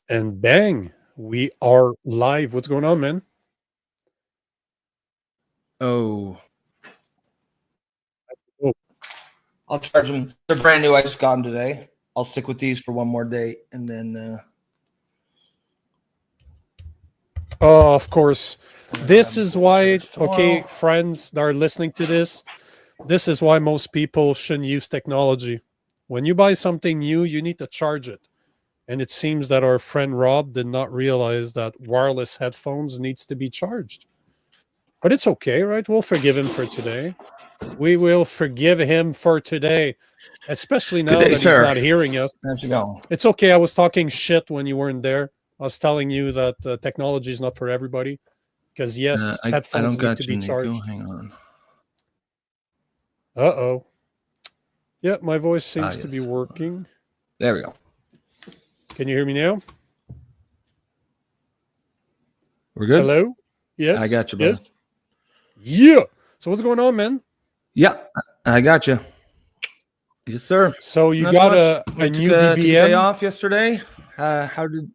And bang, we are live. What's going on, man? Oh, Oh, I'll charge them. They're brand new. I just got them today. I'll stick with these for one more day, and then of course. This is why, tomorrow. okay, friends that are listening to this is why most people shouldn't use technology. When you buy something new, you need to charge it. And it seems that our friend Rob did not realize that wireless headphones needs to be charged. But it's okay, right? We'll forgive him for today. We will forgive him for today, especially now day, that sir. he's not hearing us. How's it going? It's okay. I was talking shit when you weren't there. I was telling you that technology is not for everybody. Because yes, I headphones don't got need to you, be Nico. charged. Hang on. Uh-oh. Yeah, my voice seems to be yes. working. There we go. Can you hear me now? We're good? Hello? Yes? I got you, brother. Yes? Yeah. So what's going on, man? Yeah, I got you. Yes, sir. So you Not got much. a new took a day BBM? off yesterday. How did...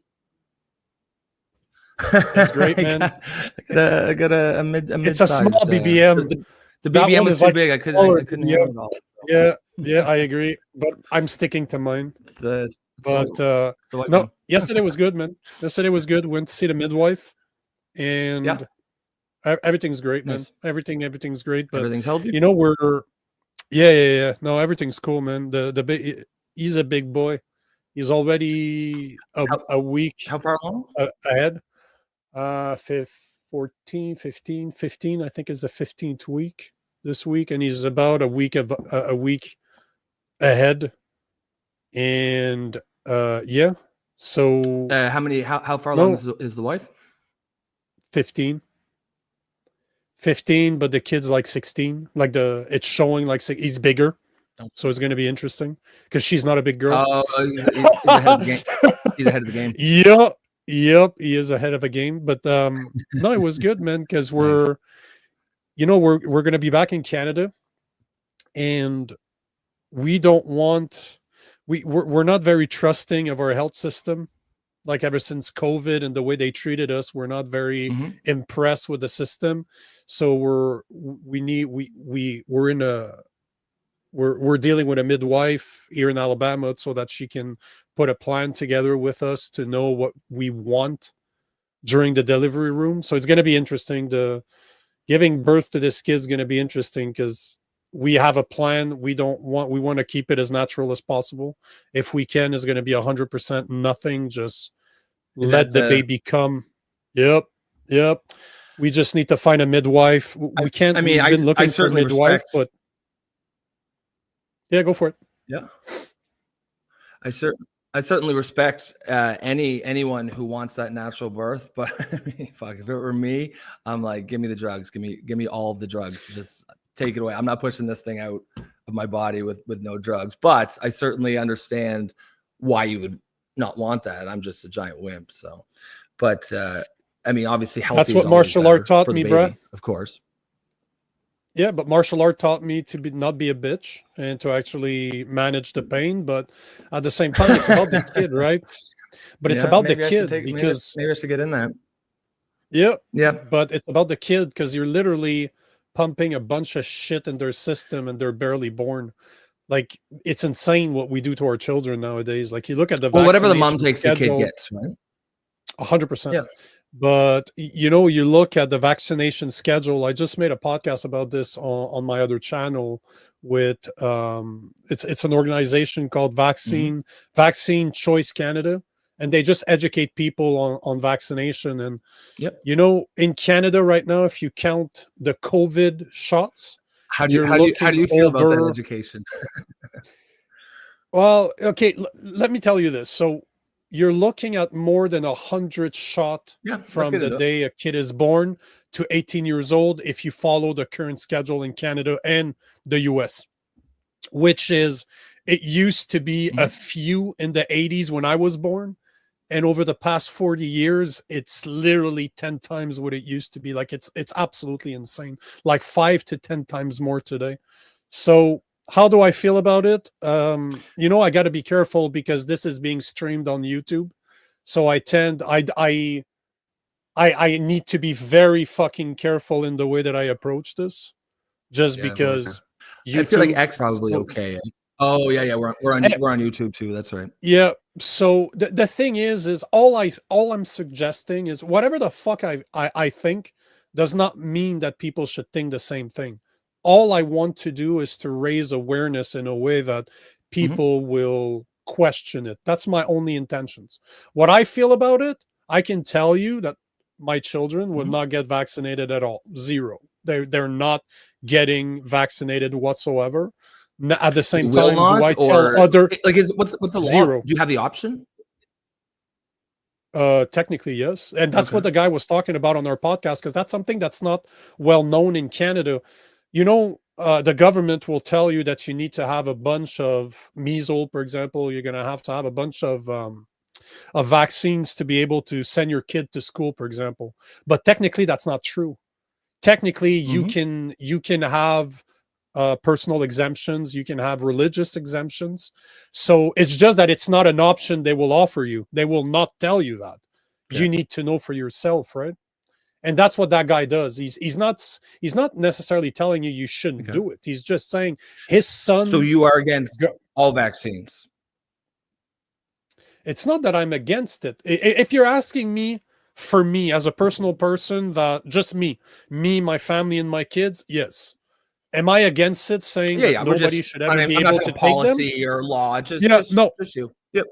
That's great, man. I got a mid. It's a small BBM. The That BBM one was is too like big. I couldn't smaller handle BBM. it all. So. Yeah, I agree. But I'm sticking to mine. The No, yesterday was good, man. Yesterday was good. Went to see the midwife, and everything's great, man. Nice. Everything's great. But everything's healthy. you know, we're yeah. No, everything's cool, man. The big, he's a big boy. He's already a week How far along? ahead. 15, I think is the 15th week this week, and he's about a week ahead. And yeah. So how far along is the wife? 15, but the kid's like 16. Like it's showing like he's bigger. So it's going to be interesting because she's not a big girl. Oh, he's ahead of the game. He's ahead of the game. Yep, he is ahead of the game. But no, it was good, man, because we're going to be back in Canada, and we don't want we're not very trusting of our health system. Like ever since COVID and the way they treated us, we're not very impressed with the system. So we're dealing with a midwife here in Alabama so that she can put a plan together with us to know what we want during the delivery room. So it's going to be interesting. Giving birth to this kid is going to be interesting because we have a plan. We want to keep it as natural as possible. If we can, it's going to be 100% nothing. Just let the baby come. Yep. We just need to find a midwife. We can't. We've been looking for a midwife, but yeah, go for it. Yeah. I certainly respect anyone who wants that natural birth, but I mean, fuck, if it were me, I'm like, give me the drugs, give me all of the drugs, just take it away. I'm not pushing this thing out of my body with no drugs, but I certainly understand why you would not want that. I'm just a giant wimp, so. But I mean, obviously, healthy. That's what martial art taught me, bro. Of course. Yeah, but martial art taught me to not be a bitch and to actually manage the pain. But at the same time, it's about the kid, right? But it's about the kid because maybe I should get in that. Yeah. But it's about the kid because you're literally pumping a bunch of shit in their system and they're barely born. Like it's insane what we do to our children nowadays. Like you look at the whatever the mom takes, the kid gets, right? 100%. Yeah. But you look at the vaccination schedule. I just made a podcast about this on my other channel with it's an organization called Vaccine Choice Canada, and they just educate people on vaccination. And in Canada right now, if you count the COVID shots, how do you feel about that education? Well, okay, let me tell you this. So you're looking at more than 100 shots from the day a kid is born to 18 years old if you follow the current schedule in Canada and the US, which is, it used to be a few in the 80s when I was born. And over the past 40 years, it's literally 10 times what it used to be. Like it's absolutely insane, like 5 to 10 times more today. So how do I feel about it? I got to be careful because this is being streamed on YouTube. So I need to be very fucking careful in the way that I approach this, just Yeah, we're okay. because I feel like YouTube. X probably So okay. Oh yeah, yeah, we're on YouTube too. That's right. yeah. So the thing is all I'm suggesting is whatever the fuck I think does not mean that people should think the same thing. All I want to do is to raise awareness in a way that Mhm. people will question it. That's my only intentions. What I feel about it, I can tell you that my children would Mhm. not get vaccinated at all. Zero. They're not getting vaccinated whatsoever. At the They same will time, do not, I tell or other like is what's the law? zero? Do you have the option? Technically, yes. And that's Okay. what the guy was talking about on our podcast, because that's something that's not well known in Canada. You know, the government will tell you that you need to have a bunch of measles, for example. You're going to have a bunch of vaccines to be able to send your kid to school, for example. But technically, that's not true. Technically, Mhm. you can have personal exemptions, you can have religious exemptions. So it's just that it's not an option they will offer you. They will not tell you that. Okay. You need to know for yourself, right? And that's what that guy does. He's not necessarily telling you you shouldn't Okay. do it. He's just saying his So son. you are against Go, all vaccines? it's not that I'm against it. If you're asking me, for me as a personal person, that just me, my family, and my kids, yes. Am I against it, saying Yeah, that yeah. We're nobody just. should I ever mean, be I'm not able saying to take them? policy or law. Yeah, no. Just you. Yep.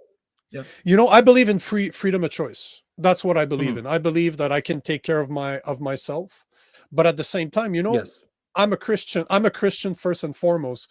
Yep. You know, I believe in freedom of choice. That's what I believe Mhm. in. I believe that I can take care of myself, but at the same time, you know, Yes. I'm a Christian. I'm a Christian first and foremost.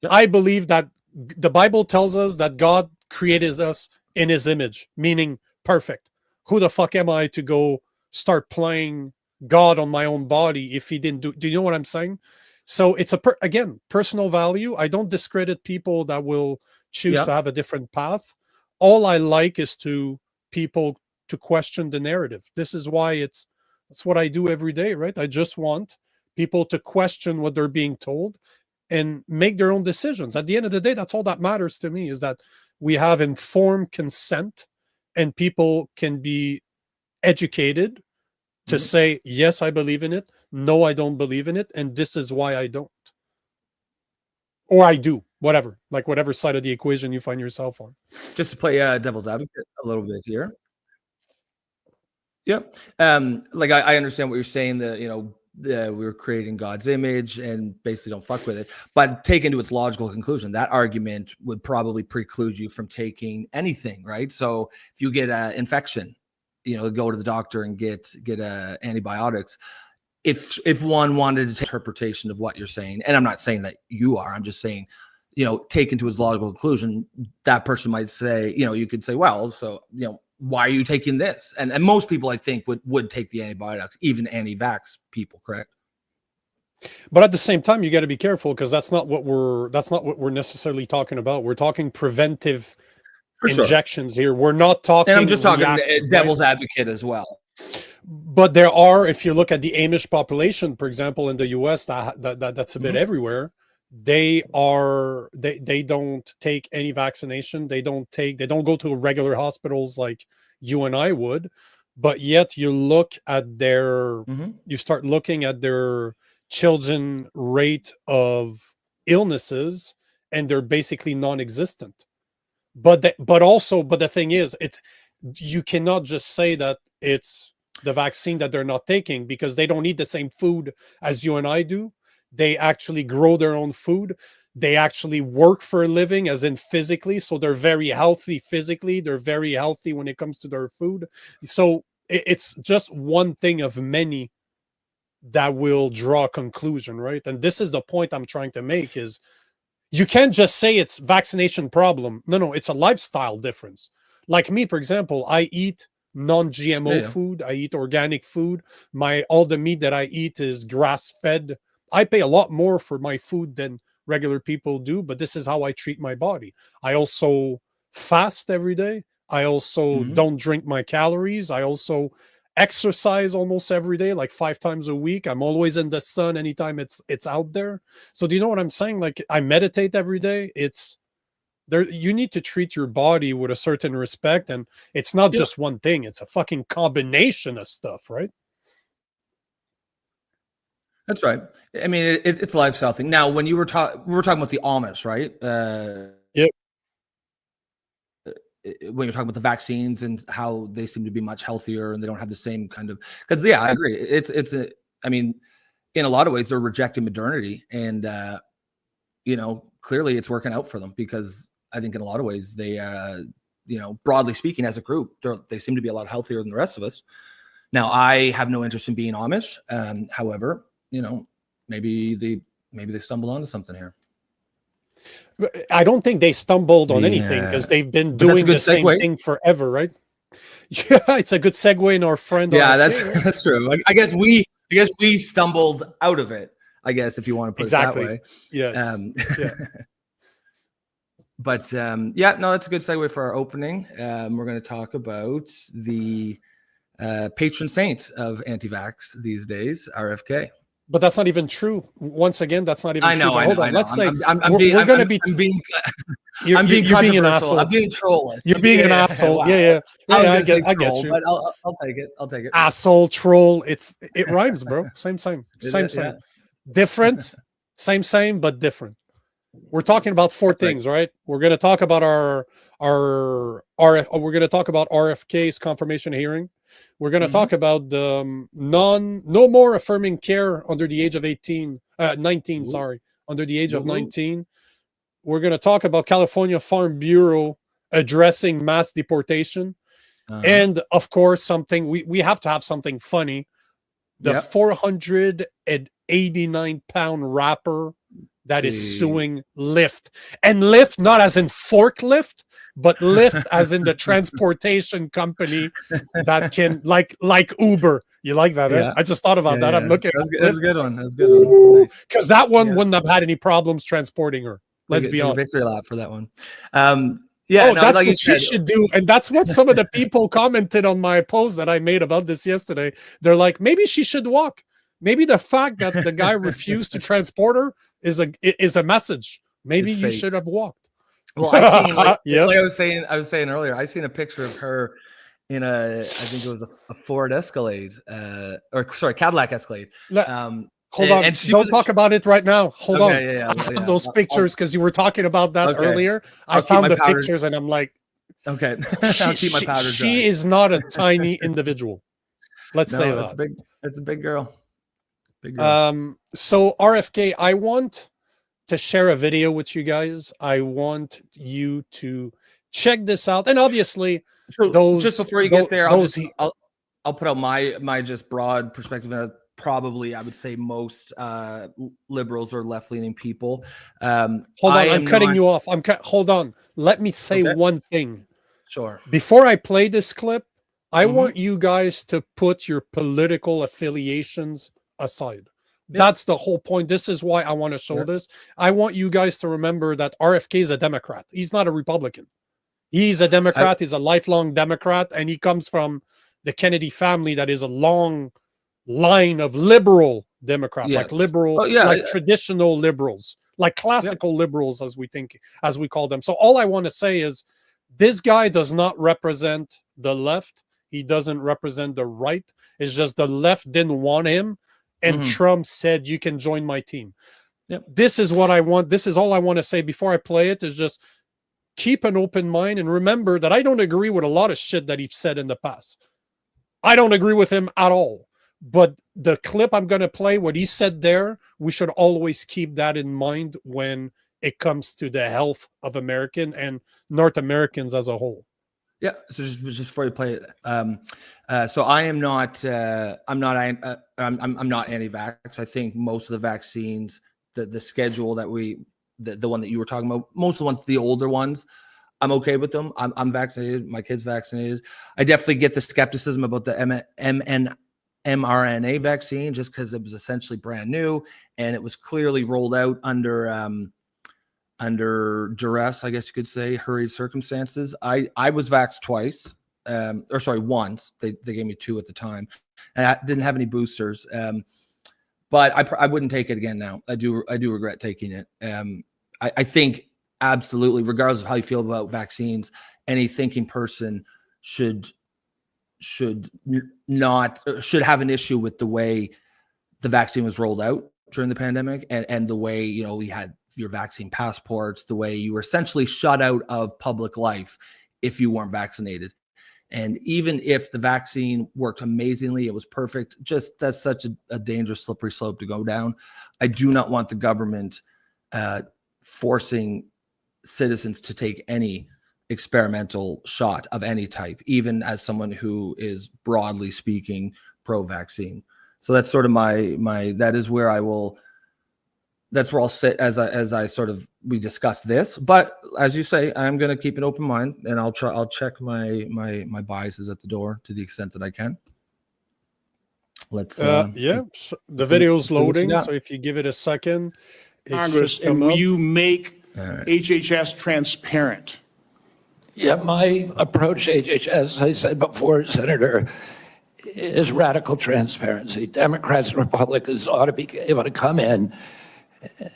Yep. I believe that the Bible tells us that God created us in his image, meaning perfect. Who the fuck am I to go start playing God on my own body if he didn't do you know what I'm saying? So it's again, personal value. I don't discredit people that will choose to Yep. have a different path. All I like is to people to question the narrative. This is why that's what I do every day, right? I just want people to question what they're being told and make their own decisions. At the end of the day, that's all that matters to me, is that we have informed consent and people can be educated to Mhm. say, yes, I believe in it. No, I don't believe in it. And this is why I don't. Or I do, whatever, like whatever side of the equation you find yourself on. Just to play devil's advocate a little bit here. Yep. Like I understand what you're saying, that we're creating God's image and basically don't fuck with it. But taken to its logical conclusion, that argument would probably preclude you from taking anything, right? So if you get an infection, go to the doctor and get antibiotics. If one wanted to take interpretation of what you're saying, and I'm not saying that you are, I'm just saying, taken to its logical conclusion, that person might say, you could say, well, so why are you taking this? And most people, I think, would take the antibiotics, even anti-vax people, correct? But at the same time, you got to be careful, because that's not what we're necessarily talking about. We're talking preventive For sure. injections here. We're not And I'm just talking talking reactive, right? devil's advocate as well. But there are, if you look at the Amish population, for example, in the US, that's a bit Mhm. everywhere. They don't take any vaccination. They don't go to regular hospitals like you and I would. But yet Mhm. you start looking at their children rate of illnesses, and they're basically non-existent. But the thing is, you cannot just say that it's the vaccine that they're not taking, because they don't eat the same food as you and I do. They actually grow their own food. They actually work for a living, as in physically. So they're very healthy physically. They're very healthy when it comes to their food. So it's just one thing of many that will draw a conclusion, right? And this is the point I'm trying to make, is you can't just say it's vaccination problem. No, it's a lifestyle difference. Like me, for example, I eat Yeah, non-GMO yeah. food. I eat organic food. All the meat that I eat is grass-fed. I pay a lot more for my food than regular people do, but this is how I treat my body. I also fast every day. I also Mhm. don't drink my calories. I also exercise almost every day, like 5 times a week. I'm always in the sun anytime it's out there. So do you know what I'm saying? Like, I meditate every day. there, you need to treat your body with a certain respect, and it's not just one thing, it's a fucking combination of stuff, right? That's right. I mean, it's a lifestyle thing. Now, when we were talking about the Amish, right? Yep. When you're talking about the vaccines and how they seem to be much healthier and they don't have the same kind of, because I agree. I mean, in a lot of ways, they're rejecting modernity, and clearly it's working out for them, because I think in a lot of ways they, broadly speaking, as a group, they seem to be a lot healthier than the rest of us. Now, I have no interest in being Amish. However, maybe they stumbled onto something here. I don't think they stumbled on anything, because they've been doing the same thing forever, right? Yeah, it's a good segue in our friend. Yeah, RFK, that's true. I guess we stumbled out of it, I guess, if you want to put it that way. Yes. Yeah. But no, that's a good segue for our opening. We're going to talk about the patron saint of anti-vax these days, RFK. But that's not even true. Once again, that's not even true. Hold on. I know. Let's say we're going to be. You're being an asshole. I'm being trollish. You're being an asshole. Wow. Yeah. I get you. But I'll take it. Asshole, troll. It rhymes, bro. Same. Yeah. Different. Same, but different. We're talking about four things, right? We're going to talk about we're going to talk about RFK's confirmation hearing. We're going to talk about the no more affirming care under the age of 19, sorry, under the age of 19. We're going to talk about California Farm Bureau addressing mass deportation. And of course, something we have to have something funny. The 489-pound rapper that is suing Lyft, and Lyft not as in forklift, but Lyft as in the transportation company that can like Uber. You like that? Right? I just thought about that. I'm looking. That's a good one. Nice. Because that one wouldn't have had any problems transporting her. Let's be honest. Victory lap for that one. That's what she should do, and that's what some of the people commented on my post that I made about this yesterday. They're like, maybe she should walk. Maybe the fact that the guy refused to transport her is a message. Maybe you should have walked. Well, I seen like I was saying earlier, I seen a picture of her in I think it was a Ford Escalade, Cadillac Escalade. Hold on, and don't talk about it right now. Hold on. I have those pictures because you were talking about that earlier. I found the pictures and I'm like, okay, she is not a tiny individual. Let's say that. It's a big girl. So RFK, I want to share a video with you guys. I want you to check this out, and obviously, just before you get there, I'll put out my just broad perspective. And probably, I would say most liberals or left-leaning people. Hold on, I'm cutting you off. Hold on. Let me say one thing. Sure. Before I play this clip, I want you guys to put your political affiliations aside. That's the whole point. This is why I want to show this. I want you guys to remember that RFK is a Democrat. He's not a Republican. He's a Democrat. He's a lifelong Democrat, and he comes from the Kennedy family that is a long line of liberal Democrat, like liberal, like traditional liberals, like classical liberals, as we call them. So all I want to say is this guy does not represent the left. He doesn't represent the right. It's just the left didn't want him. And Trump said, you can join my team. This is what I want. This is all I want to say before I play it, is just keep an open mind and remember that I don't agree with a lot of shit that he's said in the past. I don't agree with him at all. But the clip I'm going to play, what he said there, we should always keep that in mind when it comes to the health of American and North Americans as a whole. Yeah. So just before you play it, so I am not. I'm not anti-vax. I think most of the vaccines, the schedule that the one that you were talking about, most of the ones, the older ones, I'm okay with them. I'm vaccinated. My kid's vaccinated. I definitely get the skepticism about the mRNA vaccine, just because it was essentially brand new and it was clearly rolled out under duress, I guess you could say, hurried circumstances. I was vaxxed twice, once. They gave me 2 at the time, and I didn't have any boosters. But I wouldn't take it again now. I do regret taking it. I think absolutely, regardless of how you feel about vaccines, any thinking person should have an issue with the way the vaccine was rolled out during the pandemic, and the way, you know, we had your vaccine passports, the way you were essentially shut out of public life if you weren't vaccinated. And even if the vaccine worked amazingly, it was perfect, just that's such a dangerous slippery slope to go down. I do not want the government forcing citizens to take any experimental shot of any type, even as someone who is broadly speaking pro-vaccine. So that's sort of that is where that's where I'll sit as I sort of, we discuss this. But as you say, I'm going to keep an open mind, and I'll check my biases at the door to the extent that I can. Let's yeah, so the video's loading, so if you give it a second, Congress, and will you make HHS transparent? Yeah, my approach to HHS, as I said before, Senator, is radical transparency. Democrats and Republicans ought to be able to come in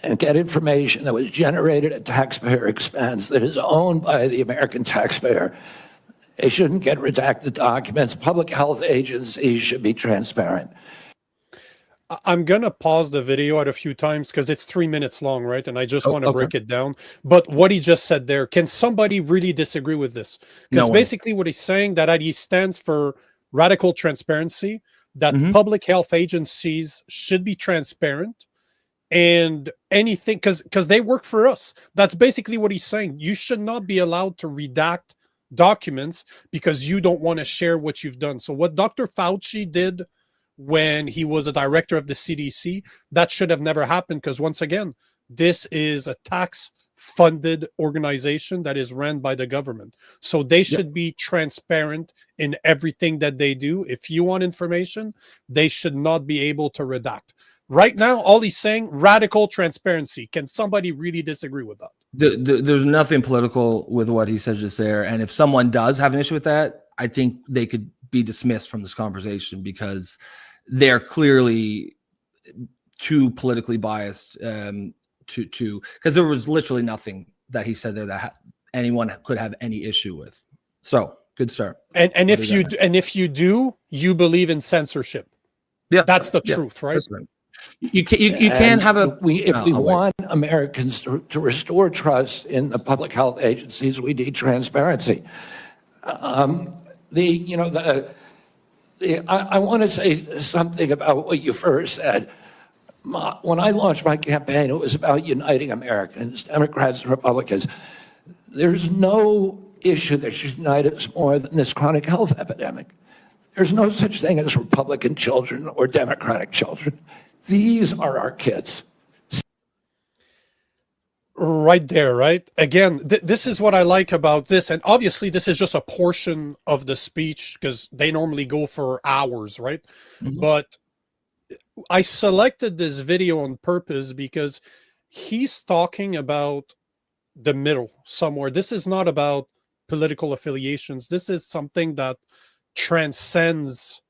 and get information that was generated at taxpayer expense, that is owned by the American taxpayer. They shouldn't get redacted documents. Public health agencies should be transparent. I'm going to pause the video at a few times because it's 3 minutes long, right? And I just want to break it down. But what he just said there, can somebody really disagree with this? Because basically what he's saying, that he stands for radical transparency, that public health agencies should be transparent, and anything, because they work for us. That's basically what he's saying. You should not be allowed to redact documents because you don't want to share what you've done. So what Dr. Fauci did when he was a director of the CDC, that should have never happened, because once again, this is a tax-funded organization that is run by the government. So they should be transparent in everything that they do. If you want information, they should not be able to redact. Right now, all he's saying, radical transparency. Can somebody really disagree with that? There's nothing political with what he said just there. And if someone does have an issue with that, I think they could be dismissed from this conversation, because they're clearly too politically biased because there was literally nothing that he said there that anyone could have any issue with. So good start. And if you do, you believe in censorship. Yeah, that's the truth, right? You can't have if we want Americans to restore trust in the public health agencies, we need transparency. I want to say something about what you first said. When I launched my campaign, it was about uniting Americans, Democrats and Republicans. There's no issue that should unite us more than this chronic health epidemic. There's no such thing as Republican children or Democratic children. These are our kids. Right there, right? Again, this is what I like about this. And obviously, this is just a portion of the speech because they normally go for hours, right? But I selected this video on purpose because he's talking about the middle somewhere. This is not about political affiliations. This is something that transcends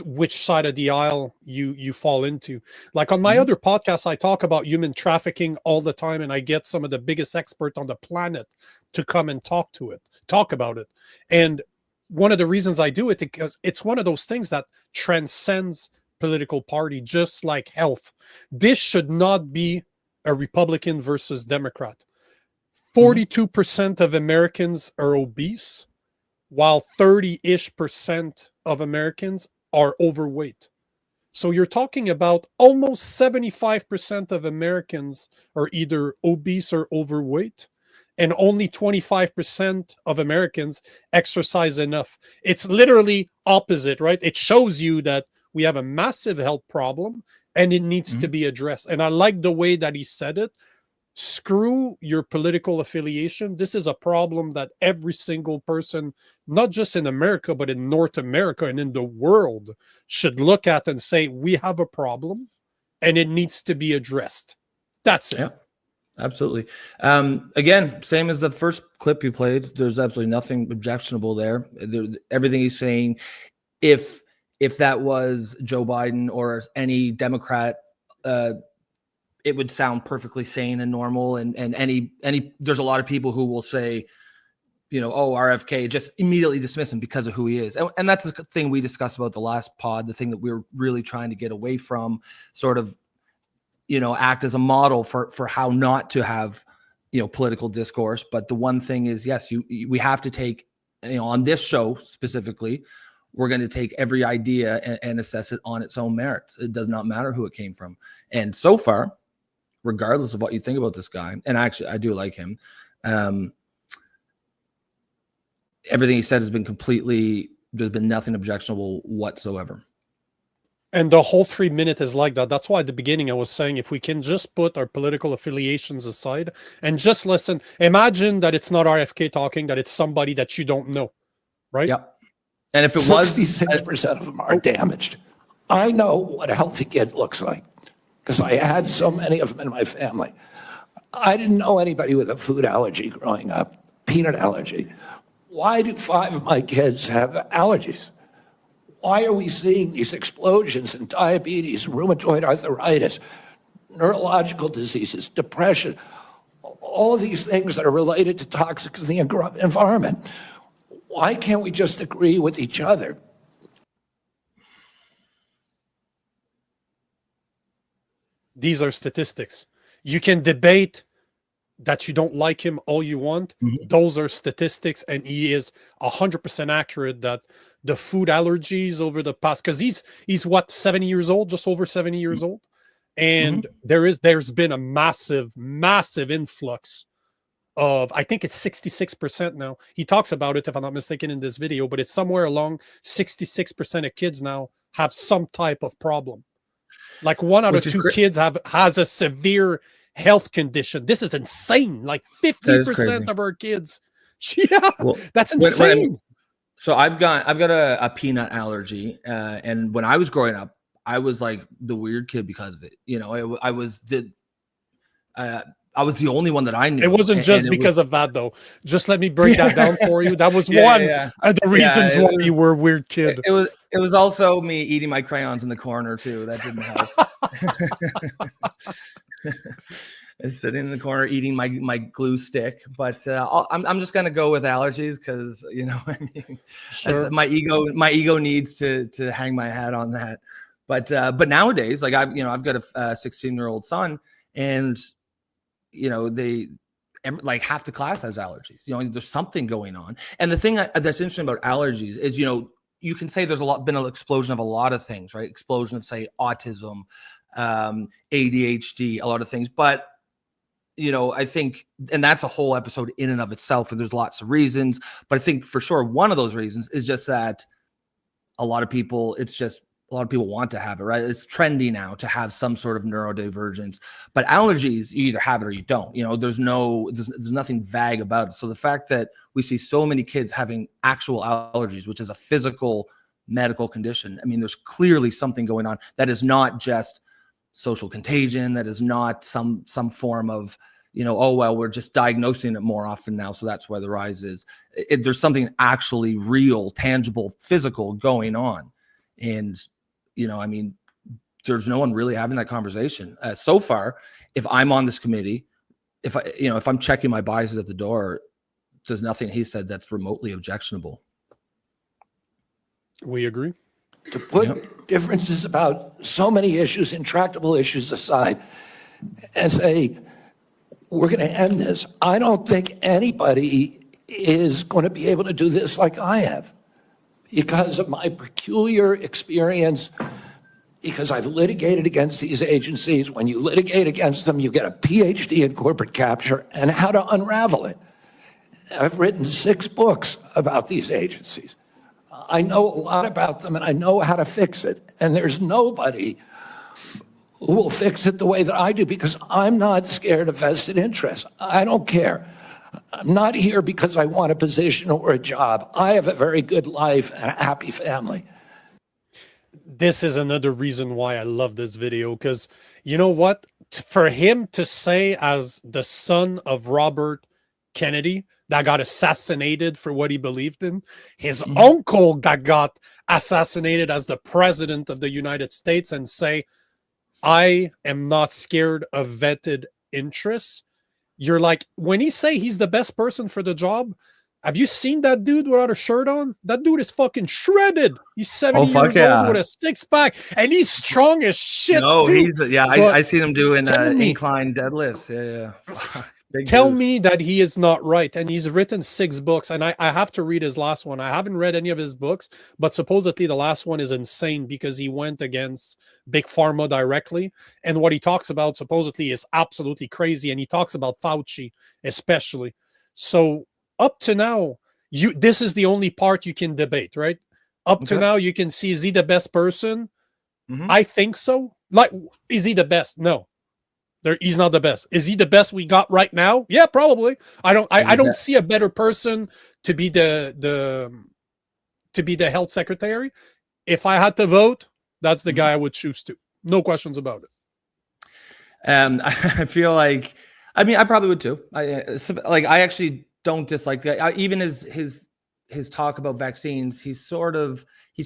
which side of the aisle you fall into. Like on my other podcast, I talk about human trafficking all the time, and I get some of the biggest experts on the planet to come and talk about it. And one of the reasons I do it is because it's one of those things that transcends political party, just like health. This should not be a Republican versus Democrat. 42% of Americans are obese, while 30-ish% of Americans are overweight. So you're talking about almost 75% of Americans are either obese or overweight, and only 25% of Americans exercise enough. It's literally opposite, right? It shows you that we have a massive health problem and it needs to be addressed. And I like the way that he said it. Screw your political affiliation. This is a problem that every single person, not just in America, but in North America and in the world, should look at and say, we have a problem and it needs to be addressed. That's it. Yeah, absolutely. Again, same as the first clip you played, there's absolutely nothing objectionable there. Everything he's saying, if that was Joe Biden or any Democrat it would sound perfectly sane and normal. And there's a lot of people who will say, you know, oh, RFK, just immediately dismiss him because of who he is. And that's the thing we discussed about the last pod, the thing that we're really trying to get away from, sort of, you know, act as a model for how not to have, you know, political discourse. But the one thing is, yes, we have to take, you know, on this show specifically, we're going to take every idea and assess it on its own merits. It does not matter who it came from. And so far, regardless of what you think about this guy, and actually I do like him, everything he said has been there's been nothing objectionable whatsoever. And the whole 3 minute is like that. That's why at the beginning I was saying, if we can just put our political affiliations aside and just listen, imagine that it's not RFK talking, that it's somebody that you don't know, right? Yep. And if it was, 66% of them are damaged. I know what a healthy kid looks like because I had so many of them in my family. I didn't know anybody with a food allergy growing up, peanut allergy. Why do 5 of my kids have allergies? Why are we seeing these explosions in diabetes, rheumatoid arthritis, neurological diseases, depression, all of these things that are related to toxics in the environment? Why can't we just agree with each other? These are statistics. You can debate that you don't like him all you want. Mm-hmm. Those are statistics, and he is 100% accurate that the food allergies over the past, because he's what, 70 years old, just over 70 years old, and there's been a massive influx of, I think it's 66% now. He talks about it, if I'm not mistaken, in this video, but it's somewhere along 66% of kids now have some type of problem. Like 1 out of 2 kids has a severe health condition. This is insane. Like 50% of our kids. Yeah, well, that's insane. So I've got a peanut allergy, and when I was growing up, I was like the weird kid because of it. You know, I was the only one that I knew. It wasn't just because of that, though. Just let me break that down for you. That was one of the reasons why you were a weird kid. It was also me eating my crayons in the corner too. That didn't help. Sitting in the corner eating my glue stick, but I'm just gonna go with allergies because, you know, I mean, sure. My ego needs to hang my hat on that. But nowadays, like I've got a 16-year-old son, and you know, like half the class has allergies. You know, there's something going on. And the thing that's interesting about allergies is, you know, you can say there's been an explosion of a lot of things, right? Explosion of, say, autism, ADHD, a lot of things. But, you know, I think, and that's a whole episode in and of itself, and there's lots of reasons. But I think for sure one of those reasons is just that a lot of people want to have it, right? It's trendy now to have some sort of neurodivergence, but allergies, you either have it or you don't. You know, there's nothing vague about it. So the fact that we see so many kids having actual allergies, which is a physical medical condition, I mean, there's clearly something going on that is not just social contagion, that is not some form of, you know, oh, well, we're just diagnosing it more often now, so that's why the rise is. There's something actually real, tangible, physical going on. And you know, I mean, there's no one really having that conversation. So far, if I'm on this committee, if I'm checking my biases at the door, there's nothing he said that's remotely objectionable. We agree. To put differences about so many issues, intractable issues aside, and say, we're going to end this. I don't think anybody is going to be able to do this like I have, because of my peculiar experience, because I've litigated against these agencies. When you litigate against them, you get a PhD in corporate capture and how to unravel it. I've written 6 books about these agencies. I know a lot about them, and I know how to fix it. And there's nobody who will fix it the way that I do, because I'm not scared of vested interests. I don't care. I'm not here because I want a position or a job. I have a very good life and a happy family. This is another reason why I love this video, because you know what? For him to say, as the son of Robert Kennedy that got assassinated for what he believed in, his uncle that got assassinated as the president of the United States, and say, I am not scared of vetted interests. You're like, when he say he's the best person for the job, have you seen that dude without a shirt on? That dude is fucking shredded. He's 70 fuck years yeah. old with a six-pack, and he's strong as shit No, too. I seen him doing tell me- incline deadlifts. Yeah. Big Tell dude. me that he is not right. And he's written 6 books, and I have to read his last one. I haven't read any of his books, but supposedly the last one is insane because he went against Big Pharma directly. And what he talks about supposedly is absolutely crazy. And he talks about Fauci, especially. So up to now, this is the only part you can debate, right? Up to Okay. now, you can see, is he the best person? Mhm. I think so. Like, is he the best? No. He's not the best. Is he the best we got right now? Yeah, probably. I don't see a better person to be the health secretary. If I had to vote, that's the guy I would choose to. No questions about it. I feel like, I mean, I probably would too. I actually don't dislike that. Even his talk about vaccines, he's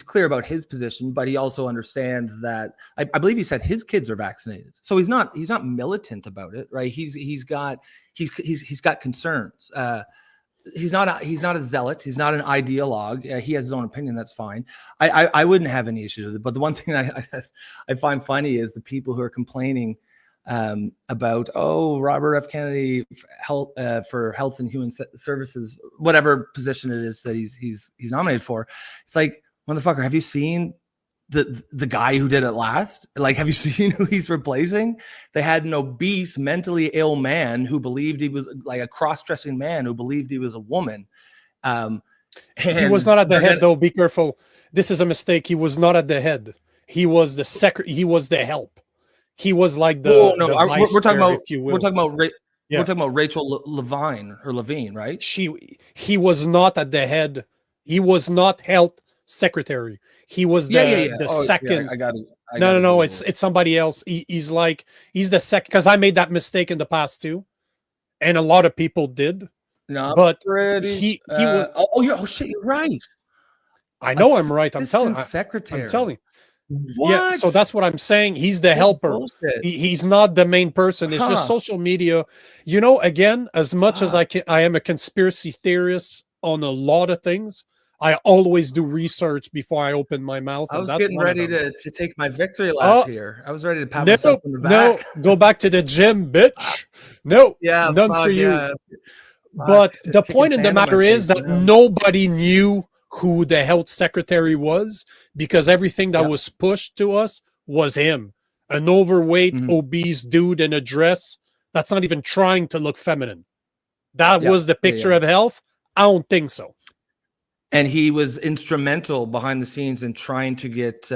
clear about his position, but he also understands that I believe he said his kids are vaccinated. So he's not militant about it, right? He's got concerns. He's not a zealot. He's not an ideologue. He has his own opinion. That's fine. I wouldn't have any issues with it. But the one thing I find funny is the people who are complaining about, Robert F. Kennedy for Health and Human Services, whatever position it is that he's nominated for. It's like, motherfucker, have you seen the guy who did it last? Like, have you seen who he's replacing? They had an obese, mentally ill man who believed he was like a cross-dressing man who believed he was a woman. He was not at the head, though. Be careful. This is a mistake. He was not at the head. He was the He was the help. He was like the. We're talking about. If you will. We're talking about. We're talking about Rachel Levine, right? He was not at the head. He was not health secretary. He was the second. Yeah, I got it. No. It's somebody else. He's the second, because I made that mistake in the past too, and a lot of people did. No, but he was. Oh shit! You're right. I know I'm right. I'm telling you. Secretary. I'm telling you. What? Yeah, so that's what I'm saying. He's the helper. He's not the main person. It's just social media. Again, as much as I am a conspiracy theorist on a lot of things. I always do research before I open my mouth. I was getting ready to take my victory lap here. I was ready to pat myself on the back. No, go back to the gym, bitch. No, none for you. Yeah. But the point of the matter is that nobody knew who the health secretary was, because everything that was pushed to us was him. An overweight, obese dude in a dress that's not even trying to look feminine. That was the picture of health? I don't think so. And he was instrumental behind the scenes in trying to get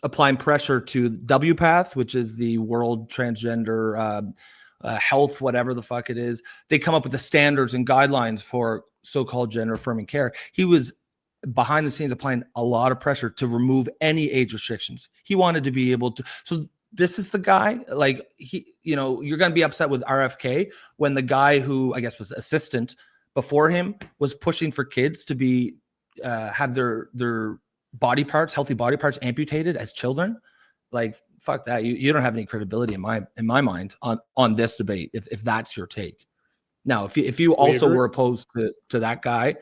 applying pressure to WPATH, which is the World Transgender Health, whatever the fuck it is. They come up with the standards and guidelines for so-called gender affirming care. He was behind the scenes applying a lot of pressure to remove any age restrictions. He wanted to be able to. So this is the guy, like, you're going to be upset with RFK when the guy who I guess was assistant before him was pushing for kids to be have their body parts, healthy body parts, amputated as children. Like, fuck that. You don't have any credibility in my mind on this debate if that's your take. Now, if you also were opposed to that guy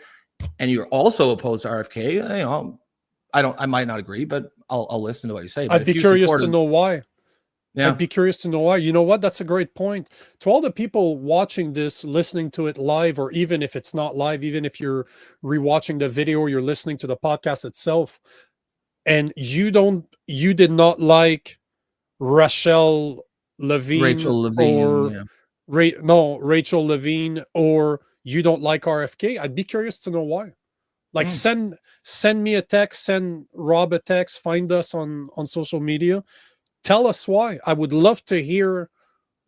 and you're also opposed to RFK, I might not agree, but I'll listen to what you say. But I'd be curious to know why. Yeah. I'd be curious to know why. You know what? That's a great point. To all the people watching this, listening to it live, or even if it's not live, even if you're rewatching the video or you're listening to the podcast itself, and you did not like Rachel Levine, Rachel Levine, or you don't like RFK, I'd be curious to know why. Like, send me a text, send Rob a text, find us on social media. Tell us why. I would love to hear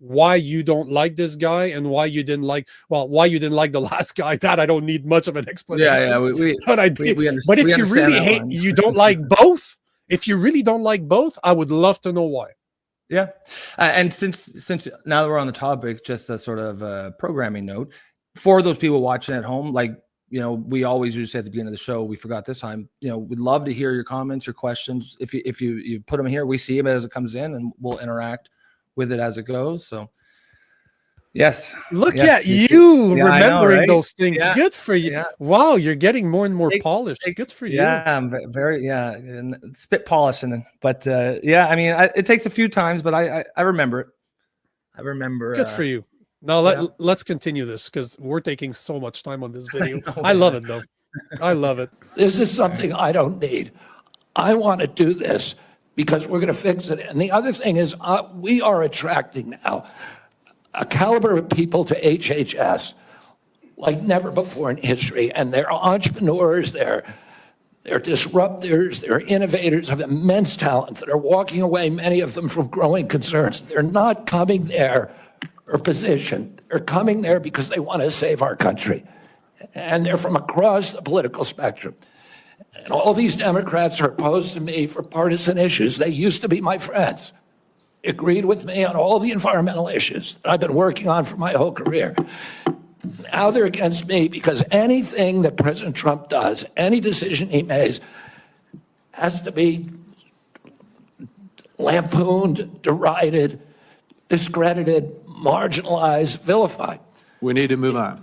why you don't like this guy and why you didn't like the last guy. That I don't need much of an explanation. Yeah, but if you really hate, you don't like both. If you really don't like both, I would love to know why. Yeah, and since now that we're on the topic, just a sort of programming note for those people watching at home, like, you know, we always usually say at the beginning of the show, we forgot this time, you know, we'd love to hear your comments, your questions. If you put them here, we see them as it comes in, and we'll interact with it as it goes. So yes. Look yes, at you yeah, I know, remembering right? those things. Yeah, Good for you. yeah. Wow, you're getting more and more polished. Good for you. Yeah, I'm very, yeah, and spit polishing. But yeah, I mean, it takes a few times, but I remember it. I remember. Good for you. Now let's continue this, because we're taking so much time on this video. I love it though. I love it. This is something I don't need. I want to do this because we're going to fix it. And the other thing is, we are attracting now a caliber of people to HHS like never before in history. And they're entrepreneurs, they're disruptors, they're innovators of immense talent that are walking away, many of them from growing concerns. They're not coming there for position. They're coming there because they want to save our country. And they're from across the political spectrum. And all these Democrats are opposed to me for partisan issues. They used to be my friends. Agreed with me on all the environmental issues that I've been working on for my whole career. Now they're against me because anything that President Trump does, any decision he makes, has to be lampooned, derided, discredited, marginalized, vilified. We need to move on.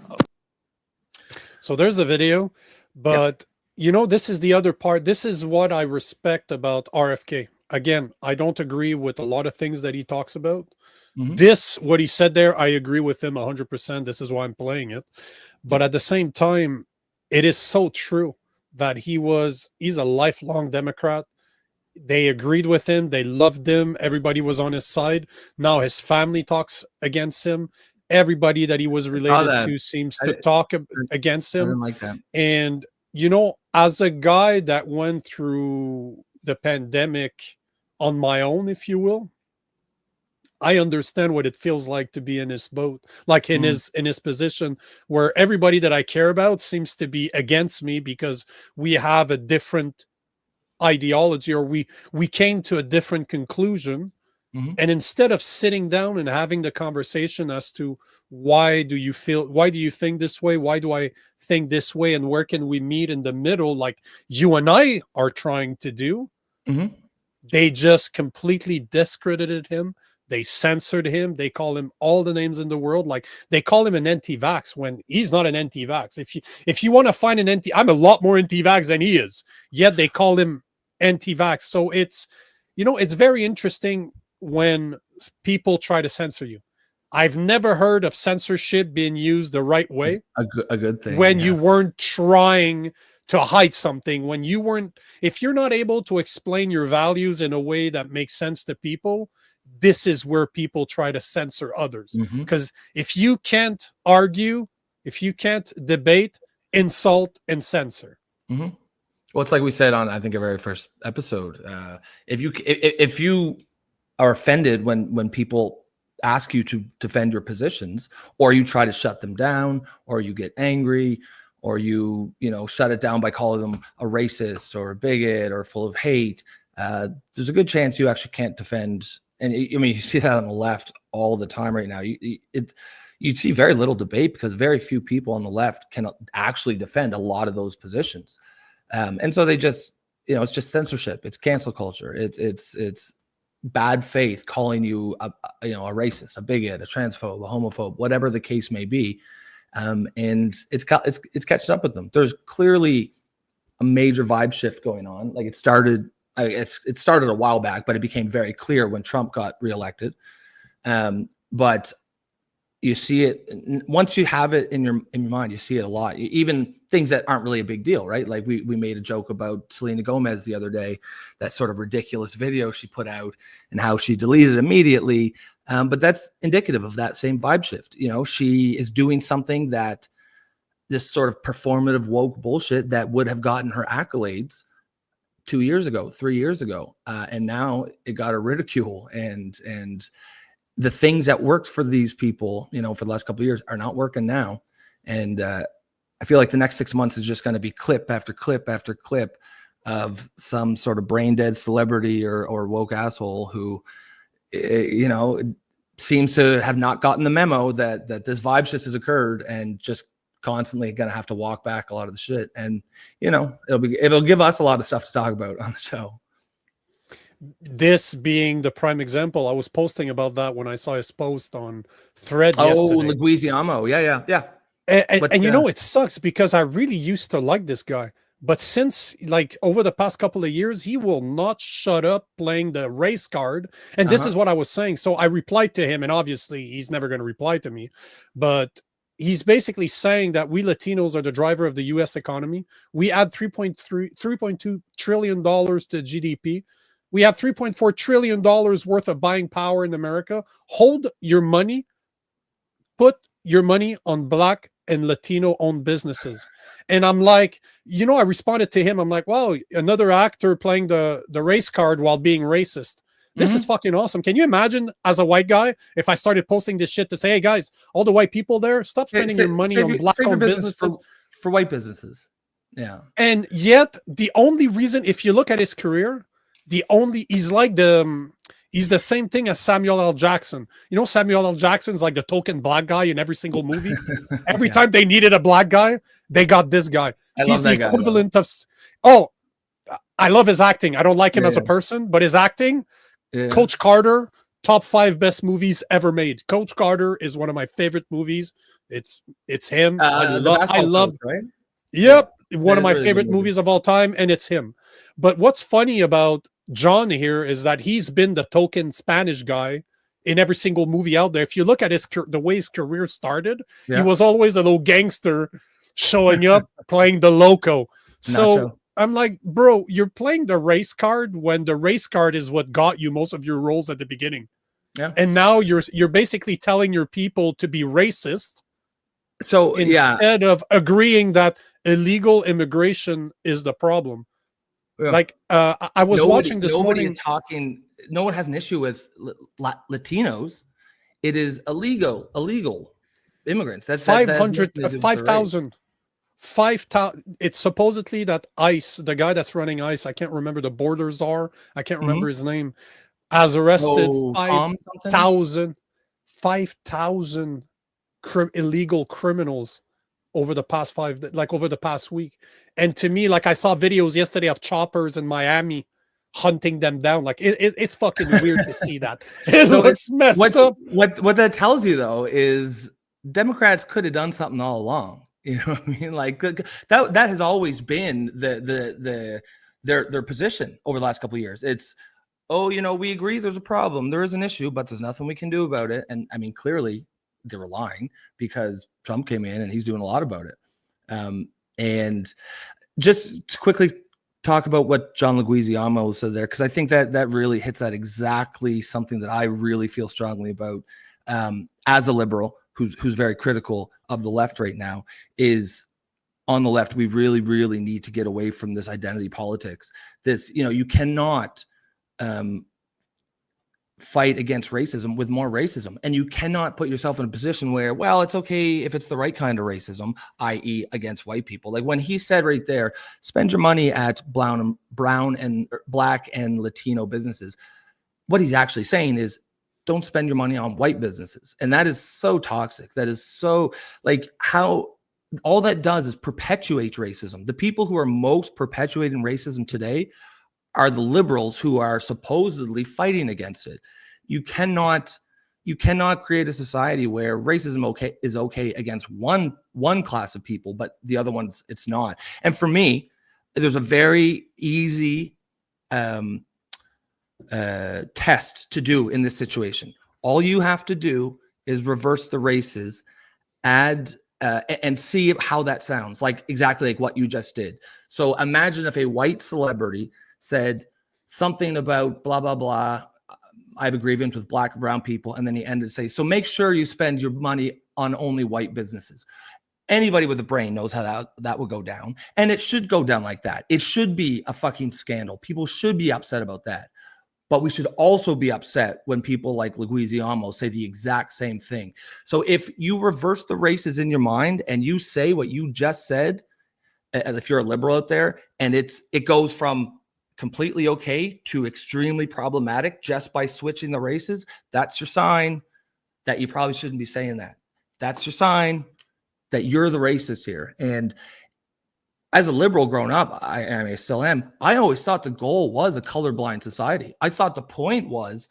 So there's the video, but you know, this is the other part. This is what I respect about RFK. Again, I don't agree with a lot of things that he talks about. This, what he said there, I agree with him 100%. This is why I'm playing it. But at the same time, it is so true that he's a lifelong Democrat. They agreed with him. They loved him. Everybody was on his side. Now his family talks against him. Everybody that he was related to seems to talk against him. I didn't like that. And, you know, as a guy that went through the pandemic on my own, if you will, I understand what it feels like to be in his boat, like in his position, where everybody that I care about seems to be against me because we have a different ideology, or we came to a different conclusion. And instead of sitting down and having the conversation as to why do you think this way? Why do I think this way? And where can we meet in the middle? Like you and I are trying to do. They just completely discredited him. They censored him. They call him all the names in the world. Like they call him an anti-vax when he's not an anti-vax. If you want to find an I'm a lot more anti-vax than he is. Yet they call him anti-vax. So it's, you know, it's very interesting when people try to censor you. I've never heard of censorship being used the right way. A good thing. When you weren't trying to hide something, when you weren't, if you're not able to explain your values in a way that makes sense to people, this is where people try to censor others. Because if you can't argue, if you can't debate, insult and censor. Well, it's like we said on, I think, our very first episode. If you are offended when people ask you to defend your positions, or you try to shut them down, or you get angry, or you shut it down by calling them a racist or a bigot or full of hate, there's a good chance you actually can't defend. And I mean, you see that on the left all the time right now. You see very little debate because very few people on the left can actually defend a lot of those positions. And so they just, it's just censorship. It's cancel culture. It's bad faith, calling you a racist, a bigot, a transphobe, a homophobe, whatever the case may be. And it's catching up with them. There's clearly a major vibe shift going on. Like it started a while back, but it became very clear when Trump got reelected. But you see it once you have it in your mind, you see it a lot, even things that aren't really a big deal, right? Like we made a joke about Selena Gomez the other day, that sort of ridiculous video she put out and how she deleted immediately. But that's indicative of that same vibe shift. She is doing something that this sort of performative woke bullshit that would have gotten her accolades 2 years ago, 3 years ago. And now it got her ridicule, and the things that worked for these people, for the last couple of years are not working now. And I feel like the next 6 months is just going to be clip after clip after clip of some sort of brain dead celebrity or woke asshole who, seems to have not gotten the memo that this vibe shift has occurred and just constantly going to have to walk back a lot of the shit. And, you know, it'll give us a lot of stuff to talk about on the show. This being the prime example, I was posting about that when I saw his post on Thread Oh, yesterday. Leguizamo. Yeah. And you know, it sucks because I really used to like this guy. But since like over the past couple of years, he will not shut up playing the race card. And this is what I was saying. So I replied to him, and obviously he's never going to reply to me. But he's basically saying that we Latinos are the driver of the US economy. We add $3.2 trillion to GDP. We have $3.4 trillion worth of buying power in America. Hold your money. Put your money on Black and Latino owned businesses. And I'm like, you know, I responded to him. I'm like, wow, another actor playing the race card while being racist. This is fucking awesome. Can you imagine as a white guy, if I started posting this shit to say, hey guys, all the white people there, stop spending your money on Black owned businesses for white businesses. Yeah. And yet the only reason, if you look at his career, he's the same thing as Samuel L. Jackson. You know, Samuel L. Jackson's like the token black guy in every single movie. Every time they needed a black guy, they got this guy. He's the equivalent of, I love his acting. I don't like him as a person, but his acting, Coach Carter, top 5 best movies ever made. Coach Carter is one of my favorite movies. It's him. I love, right? Yep. One of my favorite movies of all time. And it's him. But what's funny about John here is that he's been the token Spanish guy in every single movie out there. If you look at the way his career started, he was always a little gangster showing up playing the loco. So I'm like, bro, you're playing the race card when the race card is what got you most of your roles at the beginning. Yeah. And now you're basically telling your people to be racist. So instead of agreeing that illegal immigration is the problem. Yeah. Like I was watching this morning. No one has an issue with Latinos. It is illegal immigrants. That's 5,000. 5,000. It's supposedly that ICE, the guy that's running ICE, I can't remember the borders are. I can't remember his name. Has arrested 5,000 illegal criminals over the past week. And to me, like I saw videos yesterday of choppers in Miami hunting them down. Like it's fucking weird to see that. It looks messed up. What that tells you though is Democrats could have done something all along. You know what I mean? Like that has always been their position over the last couple of years. It's, oh, you know, we agree there's a problem, there is an issue, but there's nothing we can do about it. And I mean, clearly they were lying because Trump came in and he's doing a lot about it. And just to quickly talk about what John Leguizamo said there, because I think that really hits that exactly something that I really feel strongly about as a liberal who's very critical of the left right now. Is on the left, we really, really need to get away from this identity politics. This, you know, you cannot fight against racism with more racism. And you cannot put yourself in a position where, well, it's okay if it's the right kind of racism, i.e. against white people. Like when he said right there, spend your money at brown and Black and Latino businesses. What he's actually saying is don't spend your money on white businesses. And that is so toxic. That is so like how all that does is perpetuate racism. The people who are most perpetuating racism today are the liberals who are supposedly fighting against it. You cannot create a society where racism is okay against one class of people, but the other ones it's not. And for me, there's a very easy test to do in this situation. All you have to do is reverse the races, add and see how that sounds, like exactly like what you just did. So imagine if a white celebrity said something about blah, blah, blah. I have a grievance with Black and brown people. And then he ended say, so make sure you spend your money on only white businesses. Anybody with a brain knows how that will go down. And it should go down like that. It should be a fucking scandal. People should be upset about that. But we should also be upset when people like Leguizamo say the exact same thing. So if you reverse the races in your mind and you say what you just said, if you're a liberal out there, and it goes from completely okay to extremely problematic just by switching the races, that's your sign that you probably shouldn't be saying that. That's your sign that you're the racist here. And as a liberal growing up, I still am, I always thought the goal was a colorblind society. I thought the point was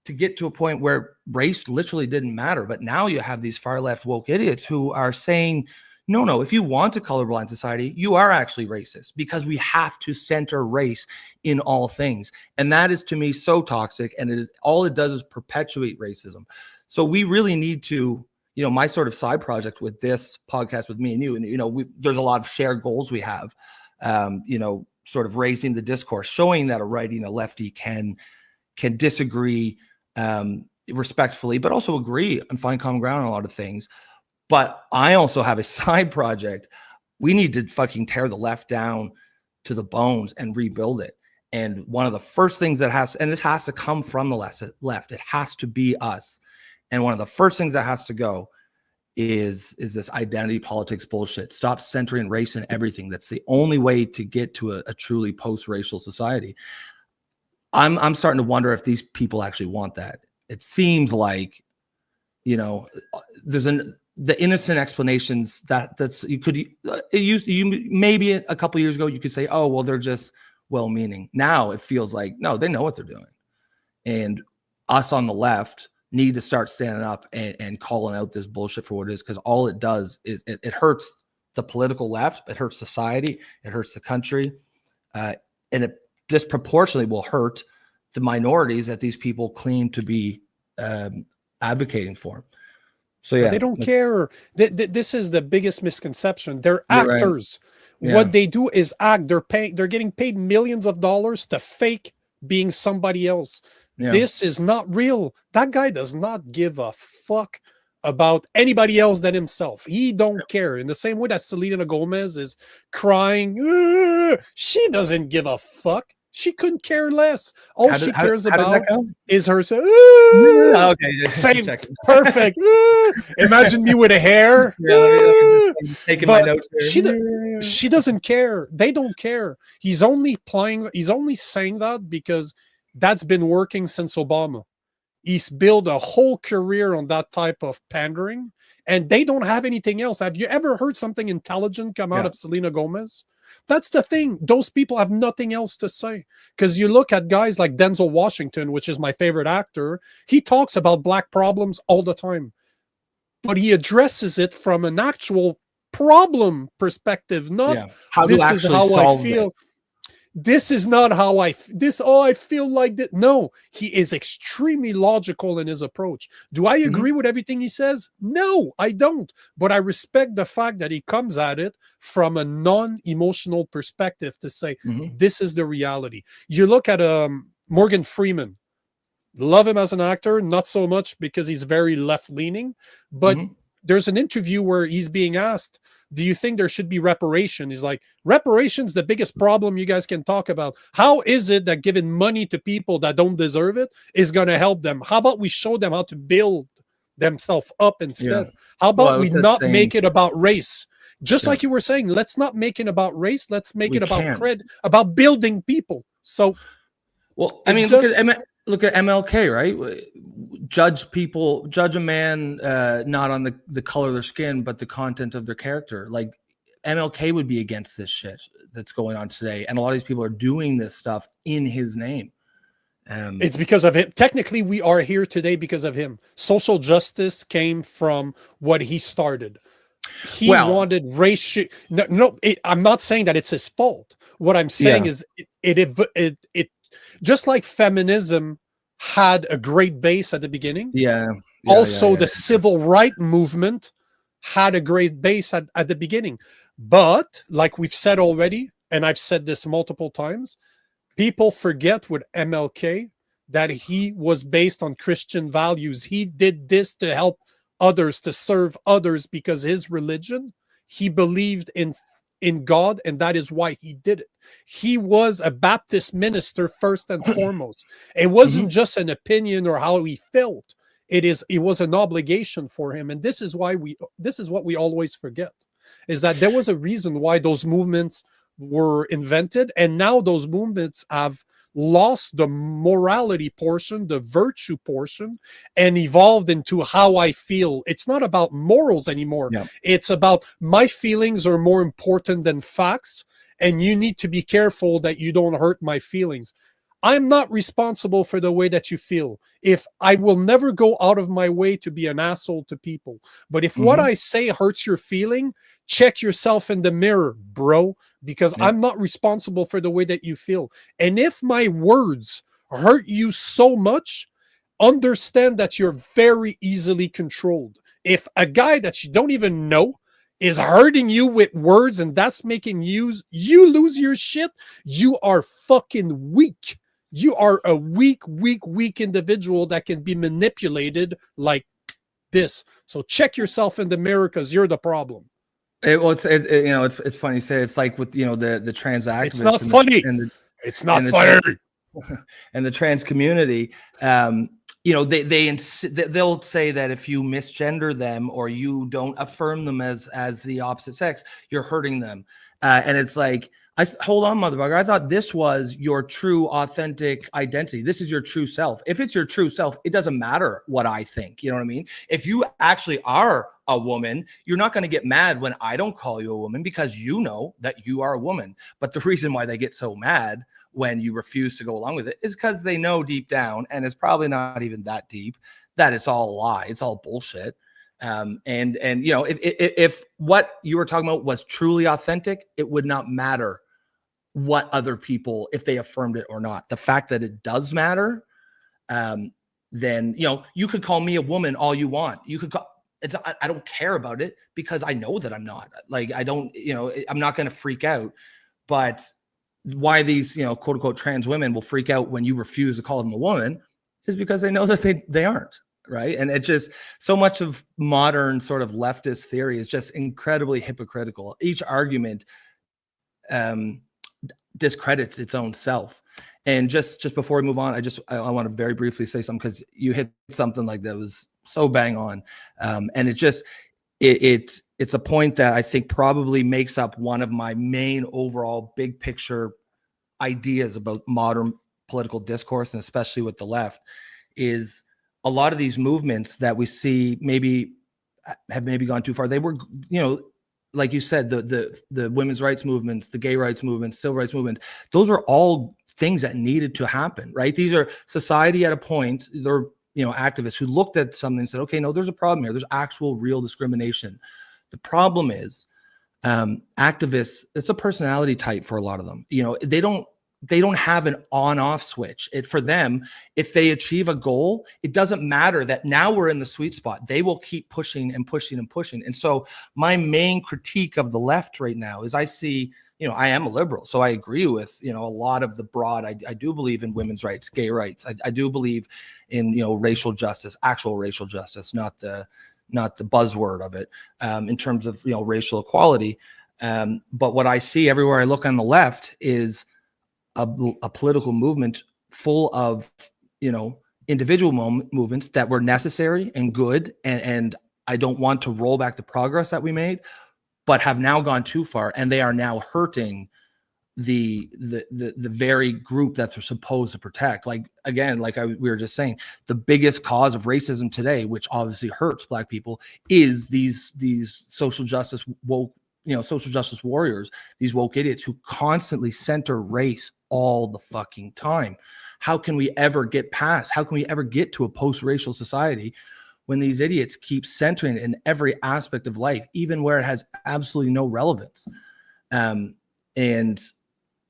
to get to a point where race literally didn't matter. But now you have these far left woke idiots who are saying, no, if you want a colorblind society, you are actually racist, because we have to center race in all things. And that is, to me, so toxic. And all it does is perpetuate racism. So we really need to, my sort of side project with this podcast with me and you, and, there's a lot of shared goals we have, sort of raising the discourse, showing that a righty and a lefty can disagree respectfully, but also agree and find common ground on a lot of things. But I also have a side project. We need to fucking tear the left down to the bones and rebuild it. And one of the first things this has to come from the left. It has to be us. And one of the first things that has to go is this identity politics bullshit. Stop centering race in everything. That's the only way to get to a truly post-racial society. I'm starting to wonder if these people actually want that. It seems like, there's the innocent explanations that's you could maybe a couple years ago you could say, oh, well, they're just well-meaning. Now it feels like, no, they know what they're doing. And us on the left need to start standing up and calling out this bullshit for what it is, because all it does is it hurts the political left, it hurts society, it hurts the country, and it disproportionately will hurt the minorities that these people claim to be advocating for. So yeah, they don't care. This is the biggest misconception. They're You're actors. right. Yeah. What they do is act. They're getting paid millions of dollars to fake being somebody else. Yeah. This is not real. That guy does not give a fuck about anybody else than himself. He don't care. In the same way that Selena Gomez is crying, she doesn't give a fuck. She couldn't care less. All she cares about is her. Okay, same, perfect. Imagine me with a hair. Taking my notes. She doesn't care. They don't care. He's only saying that because that's been working since Obama. He's built a whole career on that type of pandering, and they don't have anything else. Have you ever heard something intelligent come out of Selena Gomez? That's the thing. Those people have nothing else to say. Because you look at guys like Denzel Washington, which is my favorite actor. He talks about black problems all the time, but he addresses it from an actual problem perspective, not this is how I feel. This is not how I feel like that. No, he is extremely logical in his approach. Do I agree with everything he says? No, I don't. But I respect the fact that he comes at it from a non-emotional perspective to say, this is the reality. You look at Morgan Freeman. Love him as an actor, not so much because he's very left-leaning, but there's an interview where he's being asked, do you think there should be reparation? He's like, reparation's the biggest problem you guys can talk about. How is it that giving money to people that don't deserve it is going to help them? How about we show them how to build themselves up instead? How about we not make it about race? Just like you were saying, let's not make it about race. Let's make it about building people. So, well, I mean, look at MLK, right? Judge a man not on the color of their skin, but the content of their character. Like MLK would be against this shit that's going on today. And a lot of these people are doing this stuff in his name. It's because of him. Technically, we are here today because of him. Social justice came from what he started. He wanted race. I'm not saying that it's his fault. What I'm saying is it just like feminism had a great base at the beginning. The civil rights movement had a great base at the beginning. But like we've said already, and I've said this multiple times, people forget with MLK that he was based on Christian values. He did this to help others, to serve others, because his religion, he believed in God, and that is why he did it. He was a Baptist minister first and foremost. It wasn't just an opinion or how he felt. It was an obligation for him. And this is what we always forget, is that there was a reason why those movements were invented, and now those movements have lost the morality portion, the virtue portion, and evolved into how I feel. It's not about morals anymore. Yeah. It's about my feelings are more important than facts, and you need to be careful that you don't hurt my feelings. I'm not responsible for the way that you feel. If I will never go out of my way to be an asshole to people, but if what I say hurts your feeling, check yourself in the mirror, bro, because I'm not responsible for the way that you feel. And if my words hurt you so much, understand that you're very easily controlled. If a guy that you don't even know is hurting you with words and that's making you lose your shit, you are fucking weak. You are a weak individual that can be manipulated like this. So check yourself in the mirror, because you're the problem. It's funny you say. It's like with the trans activists. It's not funny. It's not funny. And the trans community, they'll say that if you misgender them or you don't affirm them as the opposite sex, you're hurting them. And it's like, hold on, motherfucker. I thought this was your true, authentic identity. This is your true self. If it's your true self, it doesn't matter what I think. You know what I mean? If you actually are a woman, you're not going to get mad when I don't call you a woman, because you know that you are a woman. But the reason why they get so mad when you refuse to go along with it is because they know deep down, and it's probably not even that deep, that it's all a lie. It's all bullshit. If what you were talking about was truly authentic, it would not matter what other people, if they affirmed it or not. The fact that it does matter, then you could call me a woman all you want. You could call I don't care about it, because I know that I'm not. Like, I don't, I'm not going to freak out. But why these, quote unquote trans women will freak out when you refuse to call them a woman is because they know that they aren't. Right. And it just, so much of modern sort of leftist theory is just incredibly hypocritical. Each argument discredits its own self. And just before we move on, I want to very briefly say something, because you hit something like that was so bang on. And it's a point that I think probably makes up one of my main overall big picture ideas about modern political discourse, and especially with the left, is a lot of these movements that we see have maybe gone too far. They were, like you said, the women's rights movements, the gay rights movements, civil rights movement, those are all things that needed to happen, right? These are society at a point, they're, activists who looked at something and said, okay, no, there's a problem here. There's actual real discrimination. The problem is activists, it's a personality type for a lot of them. They don't have an on-off switch. For them, if they achieve a goal, it doesn't matter that now we're in the sweet spot. They will keep pushing and pushing and pushing. And so my main critique of the left right now is I see, I am a liberal, so I agree with, a lot of the broad, I do believe in women's rights, gay rights. I do believe in, racial justice, actual racial justice, not the buzzword of it, in terms of, racial equality. But what I see everywhere I look on the left is a political movement full of, individual movements that were necessary and good. And I don't want to roll back the progress that we made, but have now gone too far. And they are now hurting the very group that they're supposed to protect. Like, again, we were just saying, the biggest cause of racism today, which obviously hurts Black people, is these social justice woke, social justice warriors, these woke idiots who constantly center race all the fucking time. How can we ever get to a post-racial society when these idiots keep centering in every aspect of life, even where it has absolutely no relevance? And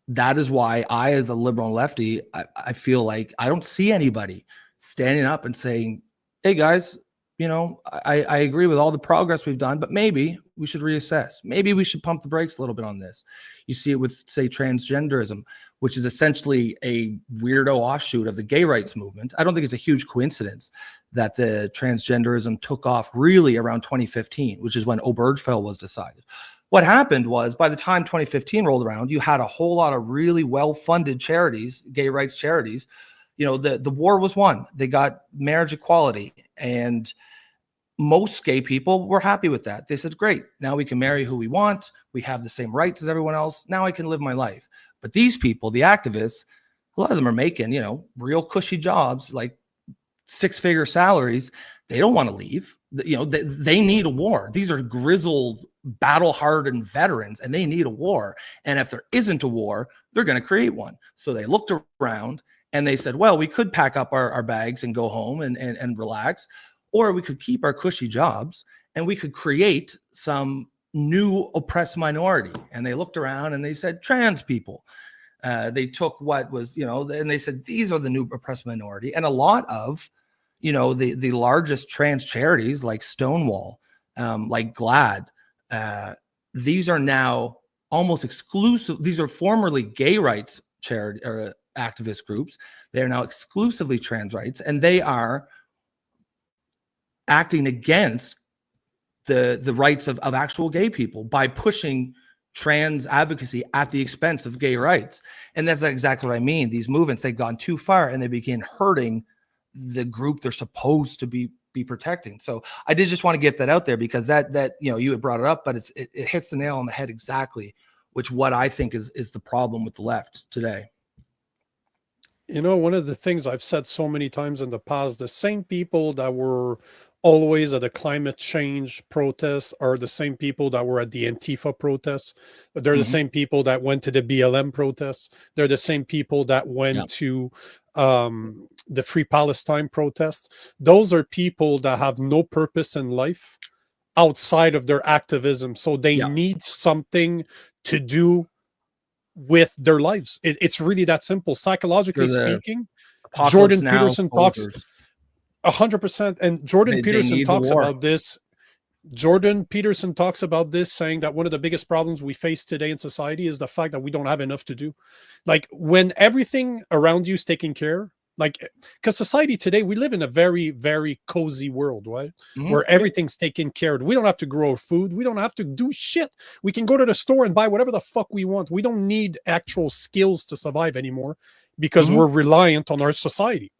that is why I, as a liberal and lefty, I feel like I don't see anybody standing up and saying, hey guys, I agree with all the progress we've done, but maybe we should reassess. Maybe we should pump the brakes a little bit on this. You see it with, say, transgenderism, which is essentially a weirdo offshoot of the gay rights movement. I don't think it's a huge coincidence that the transgenderism took off really around 2015, which is when Obergefell was decided. What happened was, by the time 2015 rolled around, you had a whole lot of really well-funded charities, gay rights charities. The war was won. They got marriage equality. And most gay people were happy with that. They said, great, now we can marry who we want. We have the same rights as everyone else. Now I can live my life. But these people, the activists, a lot of them are making, real cushy jobs, like 6-figure salaries. They don't want to leave. They need a war. These are grizzled, battle-hardened veterans, and they need a war. And if there isn't a war, they're going to create one. So they looked around and they said, well, we could pack up our bags and go home and relax, or we could keep our cushy jobs and we could create some new oppressed minority. And they looked around and they said, trans people. They took what was, and they said, these are the new oppressed minority. And a lot of, the largest trans charities like Stonewall, like GLAAD, these are now almost exclusive. These are formerly gay rights charity or activist groups. They are now exclusively trans rights, and they are acting against the rights of actual gay people by pushing trans advocacy at the expense of gay rights. And that's exactly what I mean. These movements, they've gone too far and they begin hurting the group they're supposed to be protecting. So I did just want to get that out there, because that you had brought it up, but it hits the nail on the head exactly, which what I think is the problem with the left today. One of the things I've said so many times in the past, the same people that were always at the climate change protests are the same people that were at the Antifa protests. They're the same people that went to the BLM protests. They're the same people that went to the Free Palestine protests. Those are people that have no purpose in life outside of their activism. So they need something to do with their lives. It's really that simple. Psychologically speaking, Jordan Peterson talks 100%. And Jordan Peterson talks about this. Jordan Peterson talks about this, saying that one of the biggest problems we face today in society is the fact that we don't have enough to do. Like, when everything around you is taken care, because society today, we live in a very, very cozy world, right? Where everything's taken care of. We don't have to grow food. We don't have to do shit. We can go to the store and buy whatever the fuck we want. We don't need actual skills to survive anymore, because we're reliant on our society.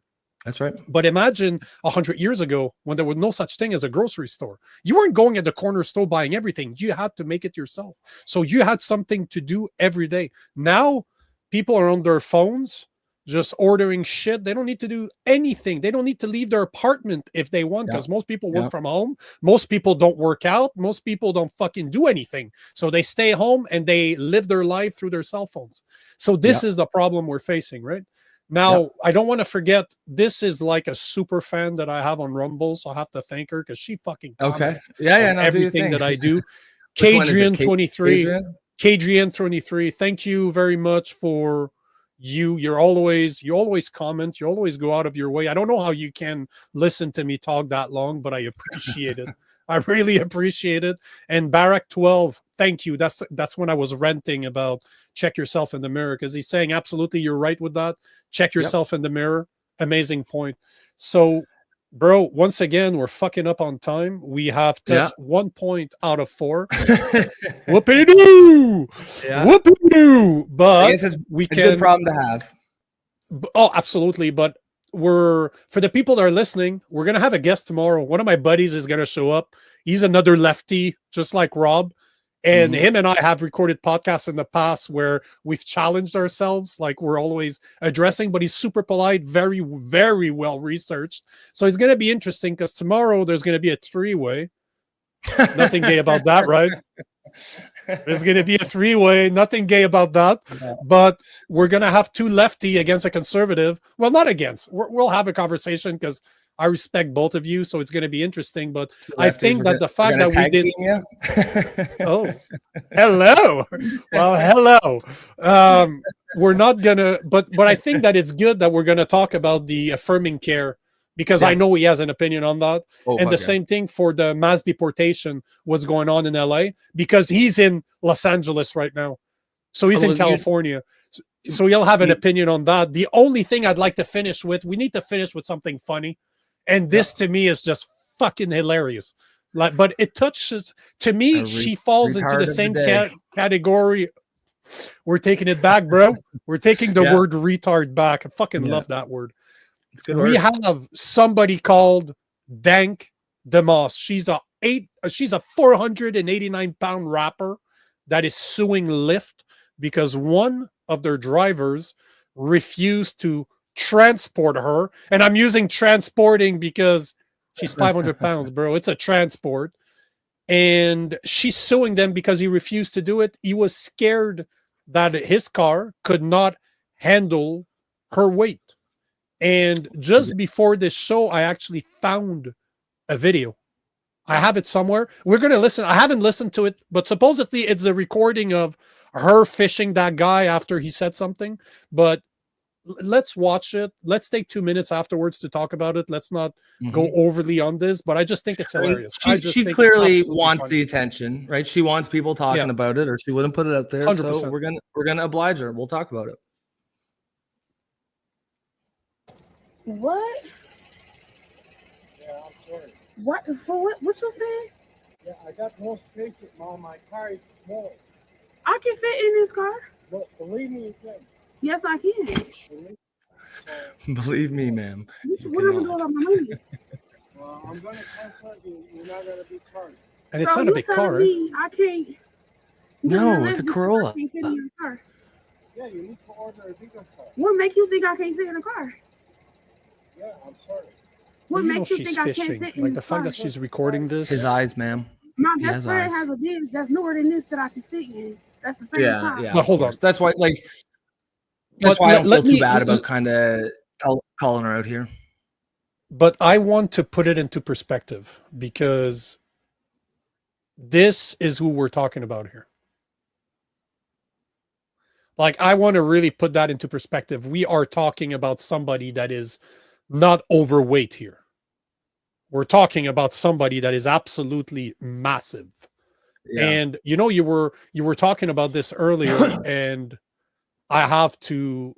That's right. But imagine 100 years ago, when there was no such thing as a grocery store. You weren't going at the corner store buying everything. You had to make it yourself. So you had something to do every day. Now people are on their phones just ordering shit. They don't need to do anything. They don't need to leave their apartment if they want, because most people work from home. Most people don't work out. Most people don't fucking do anything. So they stay home and they live their life through their cell phones. So this is the problem we're facing, right? Now, I don't want to forget, this is like a super fan that I have on Rumble, so I have to thank her, because she fucking comments on everything that I do. Kadrian23, Kadrian23, thank you very much for you always comment, you always go out of your way. I don't know how you can listen to me talk that long, but I appreciate it. I really appreciate it. And Barak 12, thank you. That's when I was ranting about check yourself in the mirror, because he's saying absolutely you're right with that. Check yourself in the mirror. Amazing point. So, bro, once again, we're fucking up on time. We have touched 1 point out of 4. Whoopity-doo! Whoopity-doo! But it's we can. Good problem to have. Oh, absolutely. But for the people that are listening, we're gonna have a guest tomorrow. One of my buddies is gonna show up. He's another lefty, just like Rob, and him and I have recorded podcasts in the past where we've challenged ourselves, like we're always addressing. But he's super polite, very, very well researched. So it's gonna be interesting, because tomorrow there's gonna be a 3-way. Nothing gay about that, right? There's going to be a 3-way, nothing gay about that. But we're going to have 2 lefty against a conservative. Well, not against. We'll have a conversation, because I respect both of you, so it's going to be interesting. But I think that the fact that we did. Oh, hello. Well, hello. We're not going to. But I think that it's good that we're going to talk about the affirming care, because I know he has an opinion on that. And the same thing for the mass deportation, what's going on in LA, because he's in Los Angeles right now. So he's in California. So he'll have an opinion on that. The only thing I'd like to finish with, we need to finish with something funny. And this to me is just fucking hilarious. But it touches, to me, she falls into the same category. We're taking it back, bro. We're taking the word retard back. I fucking love that word. It's good we have somebody called Dank DeMoss. She's a 489-pound rapper that is suing Lyft because one of their drivers refused to transport her. And I'm using transporting because she's 500 pounds, bro. It's a transport. And she's suing them because he refused to do it. He was scared that his car could not handle her weight. And just before this show, I actually found a video. I have it somewhere. We're going to listen. I haven't listened to it, but supposedly it's the recording of her fishing that guy after he said something. But let's watch it. Let's take 2 minutes afterwards to talk about it. Let's not go overly on this, but I just think it's hilarious. She clearly wants the attention, right? She wants people talking about it, or she wouldn't put it out there. 100%. So we're gonna oblige her. We'll talk about it. What? Yeah, I'm sorry. What? For what? What you saying? Yeah, I got no space. My car is small. I can fit in this car. But believe me, you can. Yes, I can. Believe me, ma'am. What am I doing about my money? I'm gonna cancel you. You're not gonna be charged. And it's not a big car. I can't. No, it's a Corolla. I can't fit in your car. Yeah, you need to order a bigger car. What makes you think I can't fit in a car? Yeah, I'm sorry. What You know makes you she's think I can't fishing. fit in Like the the fact car? that she's recording this. His eyes, ma'am. My He best has friend eyes. has a Benz that's newer than this that I can fit in. That's the same Yeah, size. yeah. But hold on. That's why, like, that's But why I don't let feel too me- bad about kind of calling her out here. But I want to put it into perspective because this is who we're talking about here. Like, I want to really put that into perspective. We are talking about somebody that is not overweight here. We're talking about somebody that is absolutely massive. Yeah. And you know, you were talking about this earlier, and I have to.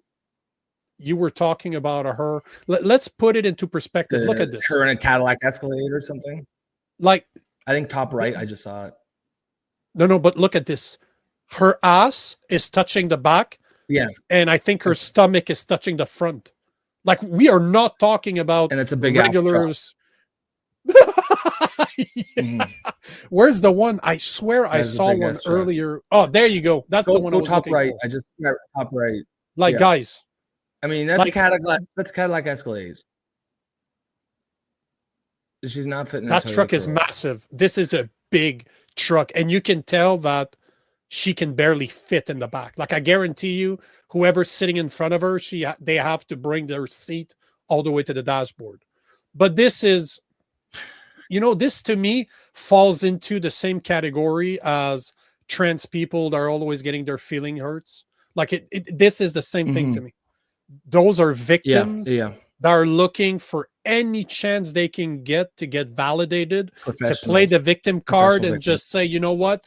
You were talking about her. Let's put it into perspective. Look at this. Her in a Cadillac Escalade or something. Like, I think top right. I just saw it. no, but look at this. Her ass is touching the back. Yeah. And I think her stomach is touching the front. Like, we are not talking about And it's a big regulars. Yeah. Where's the one? I swear I is a saw big one ass truck. earlier. Oh, there you go. That's the one I Go was top looking right. for. I just top right. Like, yeah. guys, I mean, that's like- a Cadillac. That's Cadillac Escalade. She's not fitting. that truck is massive. This is a big truck, and you can tell that she can barely fit in the back. Like, I guarantee you, whoever's sitting in front of her, they have to bring their seat all the way to the dashboard. But this is, you know, this to me falls into the same category as trans people that are always getting their feeling hurts. Like, this is the same thing to me. Those are victims that are looking for any chance they can get to get validated, to play the victim card and just say, you know what,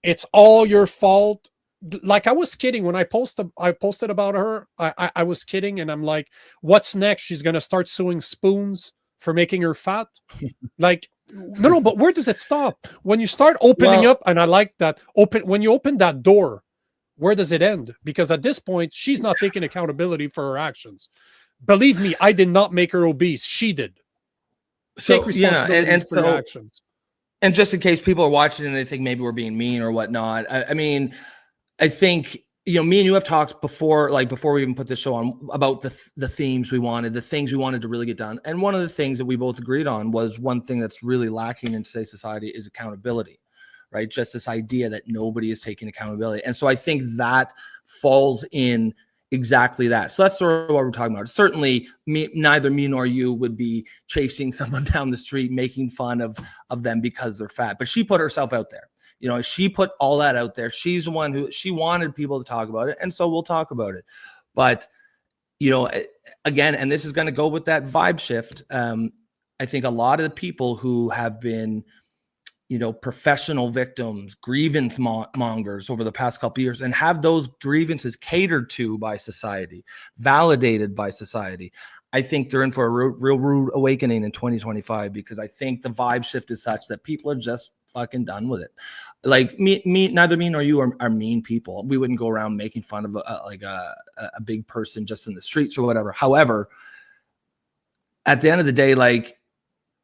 it's all your fault. Like, I was kidding when I posted about her. I was kidding, and I'm like, what's next? She's gonna start suing Spoons for making her fat. Like, no, but where does it stop? When you start opening up, and I like that, when you open that door, where does it end? Because at this point, she's not taking accountability for her actions. Believe me, I did not make her obese. She did. Take responsibility for your actions. And just in case people are watching and they think maybe we're being mean or whatnot, I mean, I think, you know, me and you have talked before, like before we even put this show on, about the themes we wanted, the things we wanted to really get done. And one of the things that we both agreed on was one thing that's really lacking in today's society is accountability, right? Just this idea that nobody is taking accountability. And so I think that falls in exactly that. So that's sort of what we're talking about. Certainly neither me nor you would be chasing someone down the street, making fun of them because they're fat, but she put herself out there. You know, she put all that out there. She's the one who, she wanted people to talk about it. And so we'll talk about it. But, you know, again, and this is going to go with that vibe shift. I think a lot of the people who have been, you know, professional victims, grievance mongers over the past couple of years, and have those grievances catered to by society, validated by society, I think they're in for a real rude awakening in 2025, because I think the vibe shift is such that people are just fucking done with it. Like neither me nor you are mean people. We wouldn't go around making fun of a big person just in the streets or whatever. However, at the end of the day, like,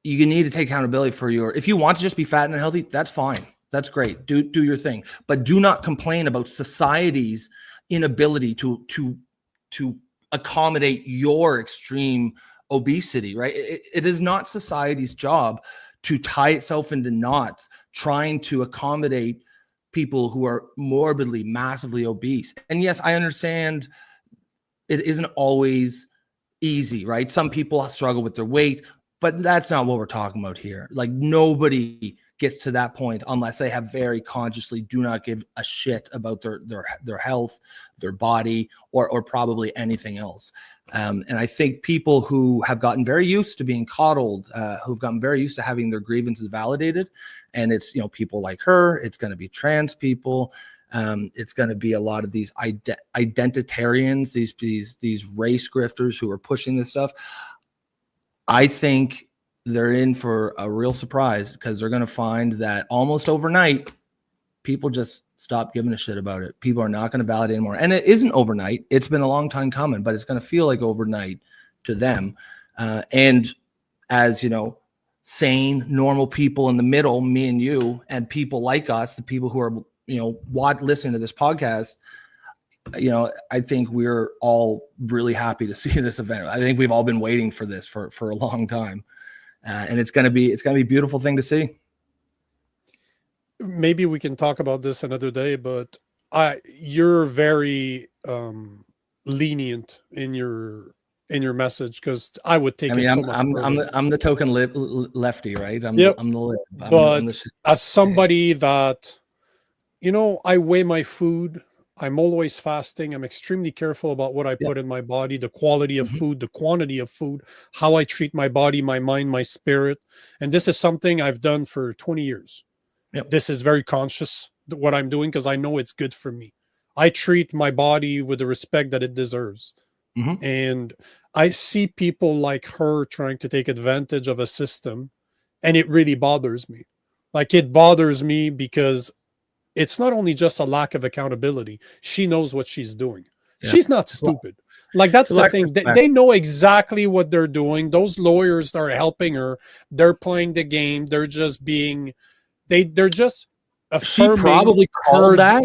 you need to take accountability for if you want to just be fat and healthy, that's fine. That's great. Do your thing, but do not complain about society's inability to accommodate your extreme obesity, right? It is not society's job to tie itself into knots trying to accommodate people who are morbidly, massively obese. And yes, I understand it isn't always easy, right? Some people struggle with their weight, but that's not what we're talking about here. Like, nobody gets to that point unless they have very consciously do not give a shit about their health, their body, or probably anything else. And I think people who have gotten very used to being coddled, who've gotten very used to having their grievances validated, and it's, people like her, it's going to be trans people, it's going to be a lot of these identitarians, these race grifters who are pushing this stuff. I think they're in for a real surprise, because they're going to find that almost overnight, people just stop giving a shit about it. People are not going to validate anymore. And it isn't overnight. It's been a long time coming, but it's going to feel like overnight to them. And as, sane, normal people in the middle, me and you, and people like us, the people who are, listening to this podcast, I think we're all really happy to see this event. I think we've all been waiting for this for a long time. And it's going to be a beautiful thing to see. Maybe we can talk about this another day, but you're very lenient in your message, because I would take it so much further. I'm the token lefty, right? I'm the lib. But as somebody that, I weigh my food. I'm always fasting. I'm extremely careful about what I put in my body, the quality of food, the quantity of food, how I treat my body, my mind, my spirit. And this is something I've done for 20 years. Yep. This is very conscious, what I'm doing, because I know it's good for me. I treat my body with the respect that it deserves. And I see people like her trying to take advantage of a system, and it really bothers me. Like, it bothers me because it's not only just a lack of accountability. She knows what she's doing. Yeah. She's not stupid. Like, that's the thing. They know exactly what they're doing. Those lawyers that are helping her, they're playing the game. They're just being, they're just affirming. She probably called that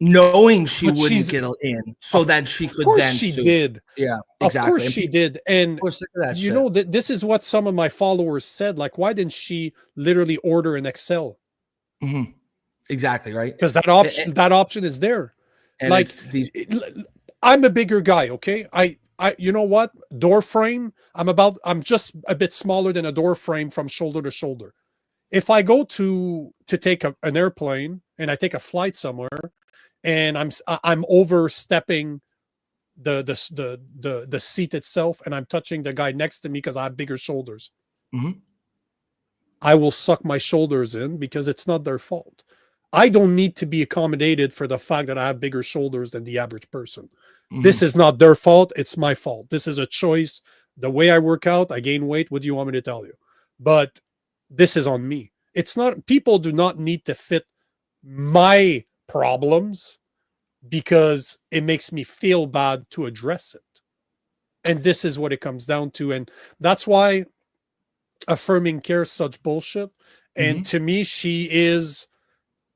knowing she wouldn't get in, so that she could then sue. She did. Yeah, exactly. Of course she did. And this is what some of my followers said. Like, why didn't she literally order an Excel? Exactly, right? Because that option is there. And like, I'm a bigger guy, okay? I you know what? Door frame, I'm just a bit smaller than a door frame from shoulder to shoulder. If I go to take an airplane and I take a flight somewhere, and I'm overstepping the seat itself, and I'm touching the guy next to me because I have bigger shoulders, I will suck my shoulders in, because it's not their fault. I don't need to be accommodated for the fact that I have bigger shoulders than the average person. This is not their fault. It's my fault. This is a choice. The way I work out, I gain weight. What do you want me to tell you? But this is on me. It's not, people do not need to fit my problems because it makes me feel bad to address it. And this is what it comes down to. And that's why affirming care is such bullshit. And to me, she is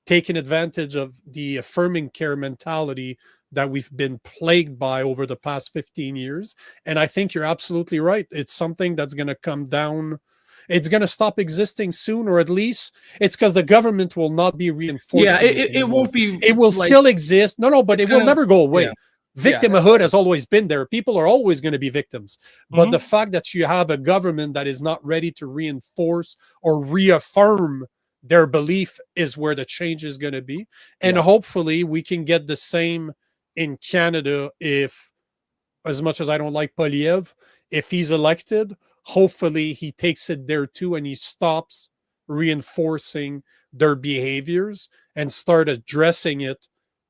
taking advantage of the affirming care mentality that we've been plagued by over the past 15 years. And I think you're absolutely right. It's something that's going to come down. It's going to stop existing soon, or at least it's because the government will not be reinforcing. Yeah, it won't be. It will still exist. No, but it will never go away. Yeah. Victimhood has always been there. People are always going to be victims. But the fact that you have a government that is not ready to reinforce or reaffirm their belief is where the change is going to be. And hopefully we can get the same in Canada. If, as much as I don't like Poliev, if he's elected, hopefully he takes it there too, and he stops reinforcing their behaviors and start addressing it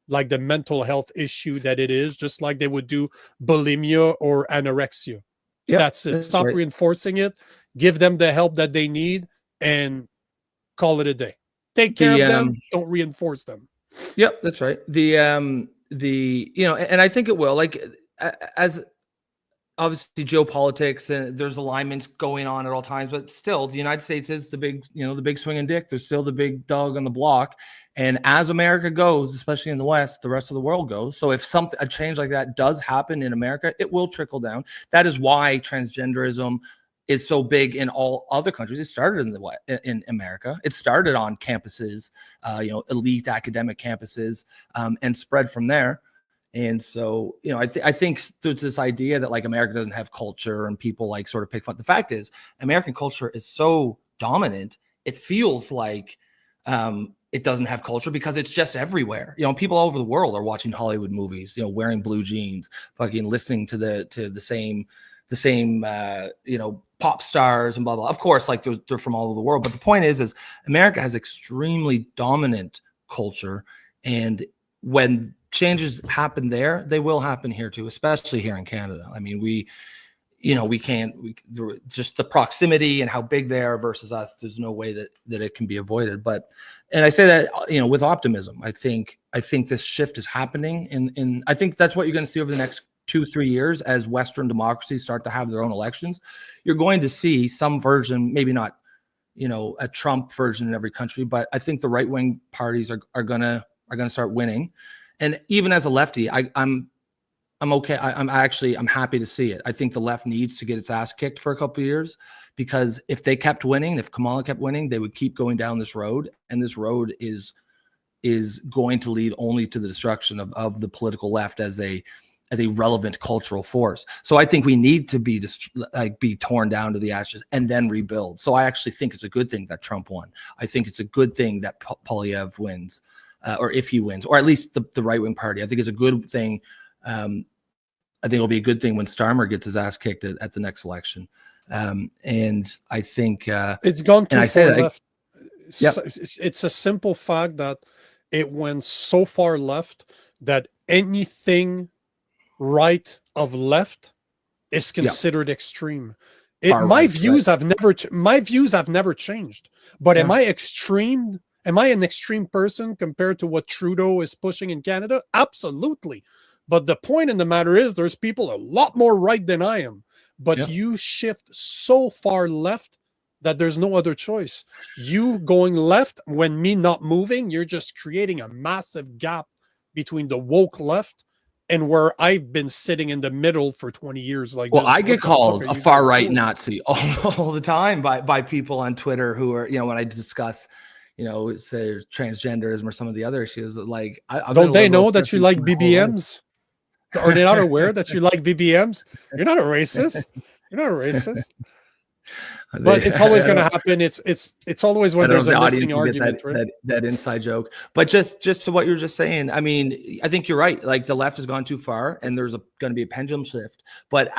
like the mental health issue that it is, just like they would do bulimia or anorexia. That's it. Stop reinforcing it, give them the help that they need, and call it a day. Take care of them, don't reinforce them. Yep, that's right. And I think it will, like, as obviously geopolitics and there's alignments going on at all times, but still the United States is the big, the big swinging dick. There's still the big dog on the block. And as America goes, especially in the West, the rest of the world goes. So if a change like that does happen in America, it will trickle down. That is why transgenderism is so big in all other countries. It started in America. It started on campuses, elite academic campuses, and spread from there. And so, I think there's this idea that like America doesn't have culture and people like sort of pick fun. The fact is, American culture is so dominant. It feels like it doesn't have culture because it's just everywhere. People all over the world are watching Hollywood movies, wearing blue jeans, fucking listening to the same pop stars and blah, blah. Of course, like they're from all over the world. But the point is America has extremely dominant culture. And when changes happen there, they will happen here too, especially here in Canada. I mean, just the proximity and how big they are versus us, there's no way that it can be avoided. And I say that, with optimism. I think this shift is happening in I think that's what you're going to see over the next 2-3 years as Western democracies start to have their own elections. You're going to see some version, maybe not, a Trump version in every country, but I think the right-wing parties are gonna start winning. And even as a lefty, I'm okay. I'm happy to see it. I think the left needs to get its ass kicked for a couple of years, because if they kept winning, if Kamala kept winning, they would keep going down this road, and this road is going to lead only to the destruction of the political left as a relevant cultural force. So I think we need to be torn down to the ashes and then rebuild. So I actually think it's a good thing that Trump won. I think it's a good thing that Poilievre wins. Or if he wins, or at least the right-wing party. I think it's a good thing. I think it'll be a good thing when Starmer gets his ass kicked at the next election. And I think it's gone too far left. Yep. It's a simple fact that it went so far left that anything right of left is considered extreme. My views have never changed. But am I extreme? Am I an extreme person compared to what Trudeau is pushing in Canada? Absolutely. But the point in the matter is there's people a lot more right than I am. But you shift so far left that there's no other choice. You going left when me not moving, you're just creating a massive gap between the woke left and where I've been sitting in the middle for 20 years. Like, well, I get called a far right Nazi all the time by people on Twitter who are, when I discuss say transgenderism or some of the other issues. Like, don't they know that you like BBMs? Are they not aware that you like BBMs? You're not a racist. You're not a racist. But it's always going to happen. It's always when there's a missing argument, right? That inside joke. But just to what you were just saying, I mean, I think you're right. Like, the left has gone too far, and there's going to be a pendulum shift. But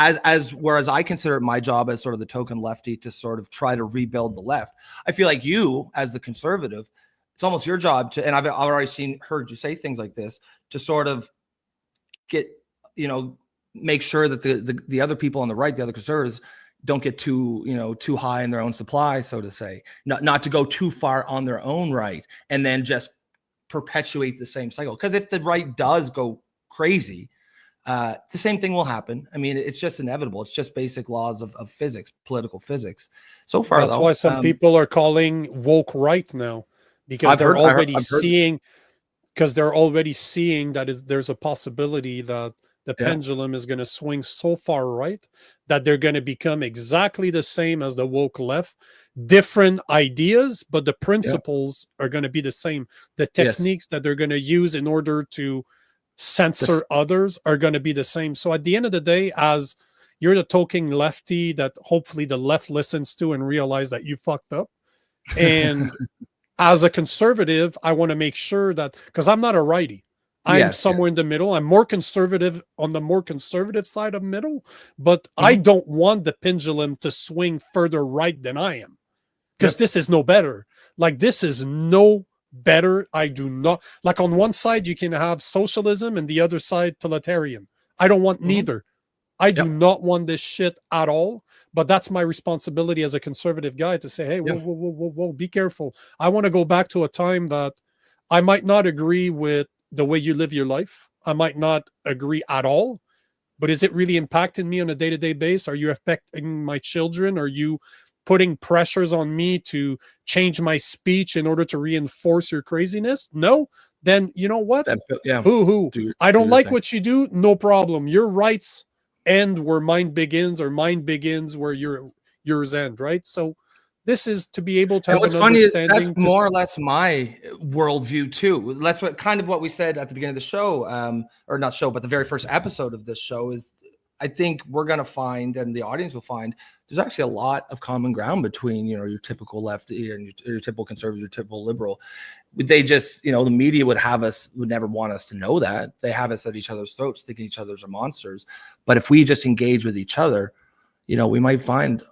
whereas I consider my job as sort of the token lefty to sort of try to rebuild the left, I feel like you, as the conservative, it's almost your job to, and I've already heard you say things like this, to sort of get, make sure that the other people on the right, the other conservatives, don't get too high in their own supply, so to say, not to go too far on their own right and then just perpetuate the same cycle. Because if the right does go crazy, the same thing will happen. I mean, it's just inevitable. It's just basic laws of physics, political physics. So far, that's why some people are calling woke right now, because they're already seeing that there's a possibility that the pendulum is going to swing so far right that they're going to become exactly the same as the woke left. Different ideas, but the principles are going to be the same. The techniques that they're going to use in order to censor others are going to be the same. So at the end of the day, as you're the token lefty that hopefully the left listens to and realize that you fucked up. And as a conservative, I want to make sure that, because I'm not a righty, I'm somewhere in the middle. I'm more conservative, on the more conservative side of middle, but I don't want the pendulum to swing further right than I am, because this is no better. Like, this is no better. I do not, like, on one side you can have socialism and the other side totalitarian. I don't want neither. I do not want this shit at all. But that's my responsibility as a conservative guy to say, hey, whoa, be careful. I want to go back to a time that I might not agree with the way you live your life. I might not agree at all, but is it really impacting me on a day-to-day basis? Are you affecting my children? Are you putting pressures on me to change my speech in order to reinforce your craziness? No. Then you know what? Yeah. Hoo. I don't your like thing. what you do. No problem. Your rights end where mine begins, or mine begins where yours end, right? So this is to be able to And have what's an funny is understanding. that's more or less my worldview too. That's what kind of what we said at the beginning of the show, or not show, but the very first episode of this show is. I think we're going to find, and the audience will find, there's actually a lot of common ground between, you know, your typical lefty and your typical conservative, your typical liberal. They just, you know, the media would never want us to know that. They have us at each other's throats, thinking each other's are monsters. But if we just engage with each other, you know, we might find,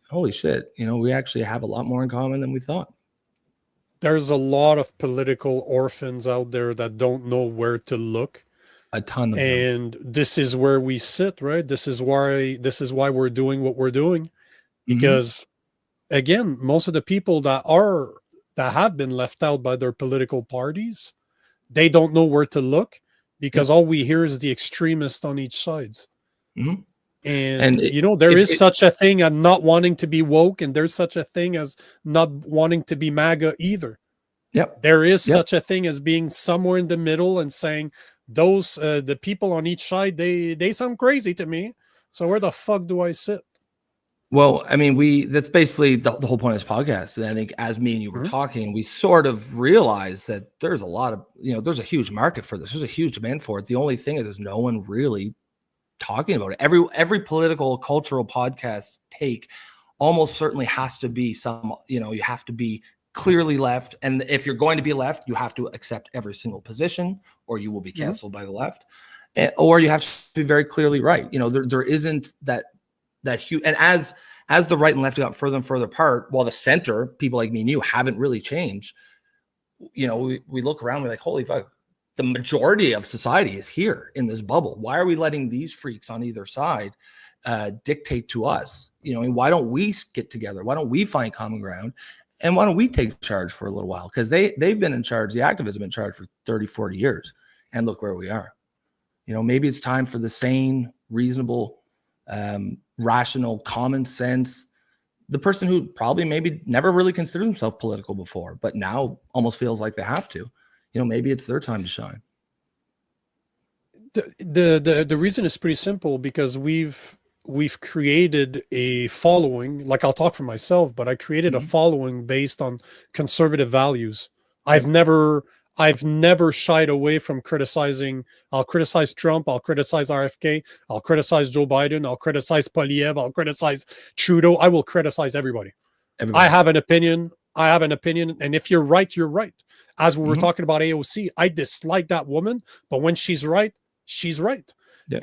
holy shit, you know, we actually have a lot more in common than we thought. There's a lot of political orphans out there that don't know where to look. A ton of them. And this is where we sit, right? This is why we're doing what we're doing, because again, most of the people that have been left out by their political parties, they don't know where to look, because all we hear is the extremists on each sides. And you know, there is such a thing as not wanting to be woke, and there's such a thing as not wanting to be MAGA either. There is such a thing as being somewhere in the middle and saying, those the people on each side, they sound crazy to me, so where the fuck do I sit? Well, I mean, that's basically the whole point of this podcast. And I think as me and you were talking, we sort of realized that there's a lot of, you know, there's a huge market for this. There's a huge demand for it. The only thing is there's no one really talking about it. Every political, cultural podcast take almost certainly has to be some, you know, you have to be clearly left. And if you're going to be left, you have to accept every single position, or you will be canceled by the left. Or you have to be very clearly right. You know, there isn't that huge. And as the right and left got further and further apart, while the center, people like me and you, haven't really changed, you know, we look around, we're like, holy fuck, the majority of society is here in this bubble. Why are we letting these freaks on either side dictate to us? You know, and why don't we get together? Why don't we find common ground? And why don't we take charge for a little while? Because they've been in charge, the activists have been in charge for 30, 40 years. And look where we are. You know, maybe it's time for the sane, reasonable, rational, common sense, the person who probably maybe never really considered himself political before, but now almost feels like they have to. You know, maybe it's their time to shine. The reason is pretty simple, because we've created a following. Like, I'll talk for myself, but I created a following based on conservative values. I've never shied away from criticizing. I'll criticize Trump, I'll criticize RFK, I'll criticize Joe Biden, I'll criticize Polyev, I'll criticize Trudeau. I will criticize everybody. I have an opinion. And if you're right, you're right. As we were talking about AOC, I dislike that woman, but when she's right, she's right.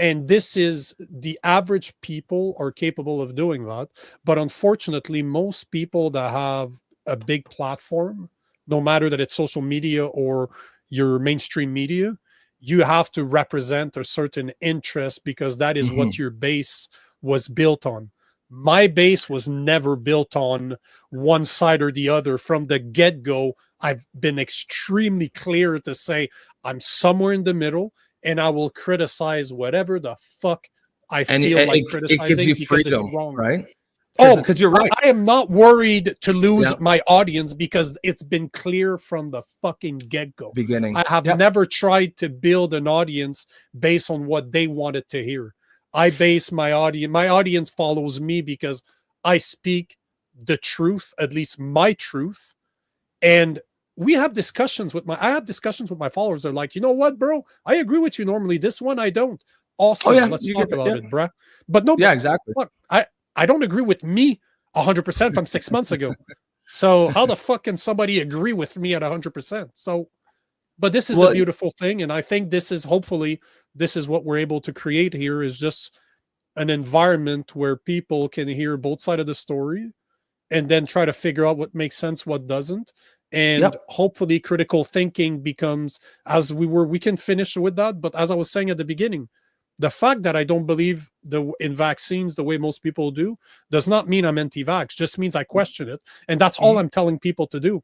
And this is, the average people are capable of doing that. But unfortunately, most people that have a big platform, no matter that it's social media or your mainstream media, you have to represent a certain interest, because that is what your base was built on. My base was never built on one side or the other. From the get-go, I've been extremely clear to say I'm somewhere in the middle, and I will criticize whatever the fuck I feel like criticizing. It gives you because freedom, it's wrong. right? Oh, because you're right. I am not worried to lose my audience, because it's been clear from the fucking get-go. Beginning. I have never tried to build an audience based on what they wanted to hear. I base my audience follows me because I speak the truth, at least my truth. And I have discussions with my followers. They're like, you know what, bro? I agree with you normally. This one I don't. Awesome. Let's talk about it, bruh. But no, exactly. Look, I don't agree with me 100% from 6 months ago. So how the fuck can somebody agree with me at 100%? So, but this is the beautiful thing. And I think this is, hopefully, this is what we're able to create here, is just an environment where people can hear both sides of the story and then try to figure out what makes sense, what doesn't. And hopefully critical thinking becomes, we can finish with that. But as I was saying at the beginning, the fact that I don't believe in vaccines the way most people do does not mean I'm anti-vax, just means I question it. And that's all I'm telling people to do.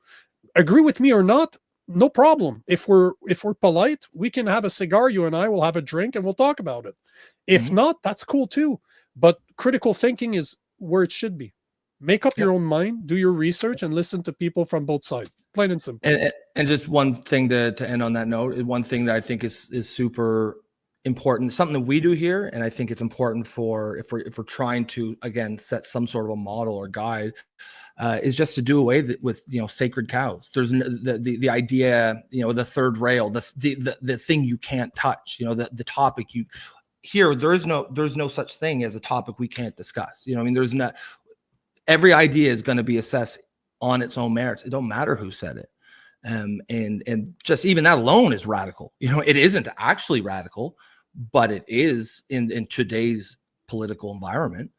Agree with me or not, no problem. If we're polite, we can have a cigar, you and I will have a drink and we'll talk about it. If not, that's cool too. But critical thinking is where it should be. Make up your own mind, do your research, and listen to people from both sides. Plain and simple. And just one thing to end on that note, one thing that I think is super important, something that we do here, and I think it's important for if we're trying to, again, set some sort of a model or guide, is just to do away with sacred cows. There's the idea, the third rail, the thing you can't touch, the topic you here. There's no such thing as a topic we can't discuss. I mean, there's not. Every idea is going to be assessed on its own merits. It don't matter who said it. And just even that alone is radical. It isn't actually radical, but it is in today's political environment.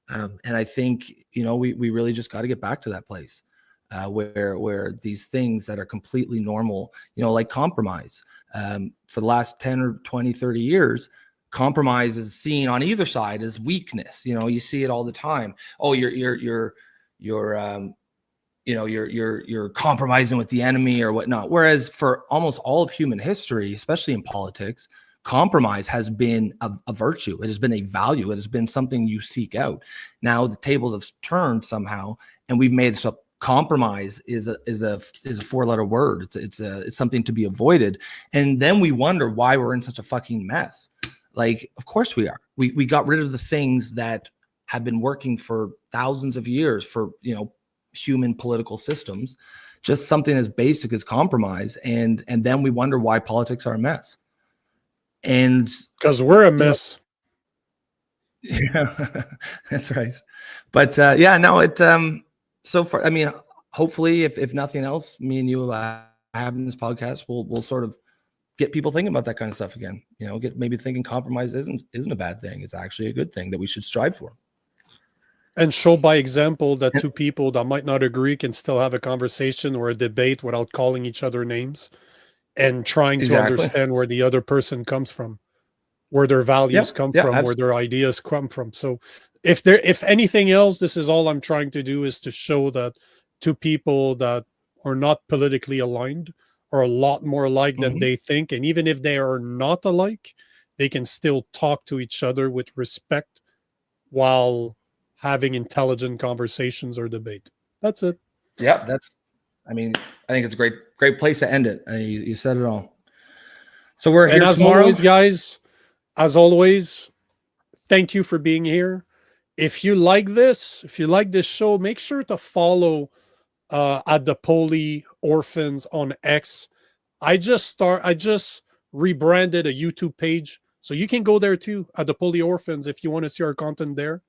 And I think, we really just got to get back to that place where these things that are completely normal, like compromise, for the last 10 or 20, 30 years, compromise is seen on either side as weakness. You see it all the time. Oh, you're compromising with the enemy or whatnot. Whereas for almost all of human history, especially in politics, compromise has been a virtue. It has been a value. It has been something you seek out. Now the tables have turned somehow, and we've made so compromise is a four-letter word. It's something to be avoided. And then we wonder why we're in such a fucking mess. Like, of course we are. We got rid of the things that have been working for thousands of years for human political systems, just something as basic as compromise, and then we wonder why politics are a mess. And because we're a mess. Yeah, that's right. But so far, I mean, hopefully if nothing else, me and you having this podcast will sort of get people thinking about that kind of stuff again. Get maybe thinking compromise isn't a bad thing. It's actually a good thing that we should strive for. And show by example that two people that might not agree can still have a conversation or a debate without calling each other names, and trying to understand where the other person comes from, where their values come from, where their ideas come from. So if anything else, this is all I'm trying to do, is to show that two people that are not politically aligned are a lot more alike than they think. And even if they are not alike, they can still talk to each other with respect while having intelligent conversations or debate. That's it. Yeah, I think it's a great place to end it. You said it all. So we're here as tomorrow. Always, guys, as always, thank you for being here. If you like this show, make sure to follow at the Poly Orphans on X. I just rebranded a YouTube page, so you can go there too at the Poly Orphans if you want to see our content there.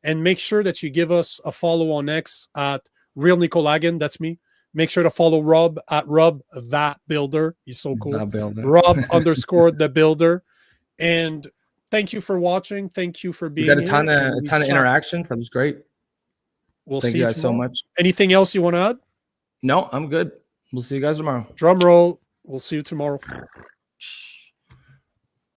And make sure that you give us a follow on X at Real Nico Lagan. That's me. Make sure to follow Rob at Rob That Builder. He's so cool. Rob _ the Builder. And thank you for watching. Thank you for being here. We got a ton of interactions. That was great. Thank you guys so much. Anything else you want to add? No, I'm good. We'll see you guys tomorrow. Drum roll. We'll see you tomorrow.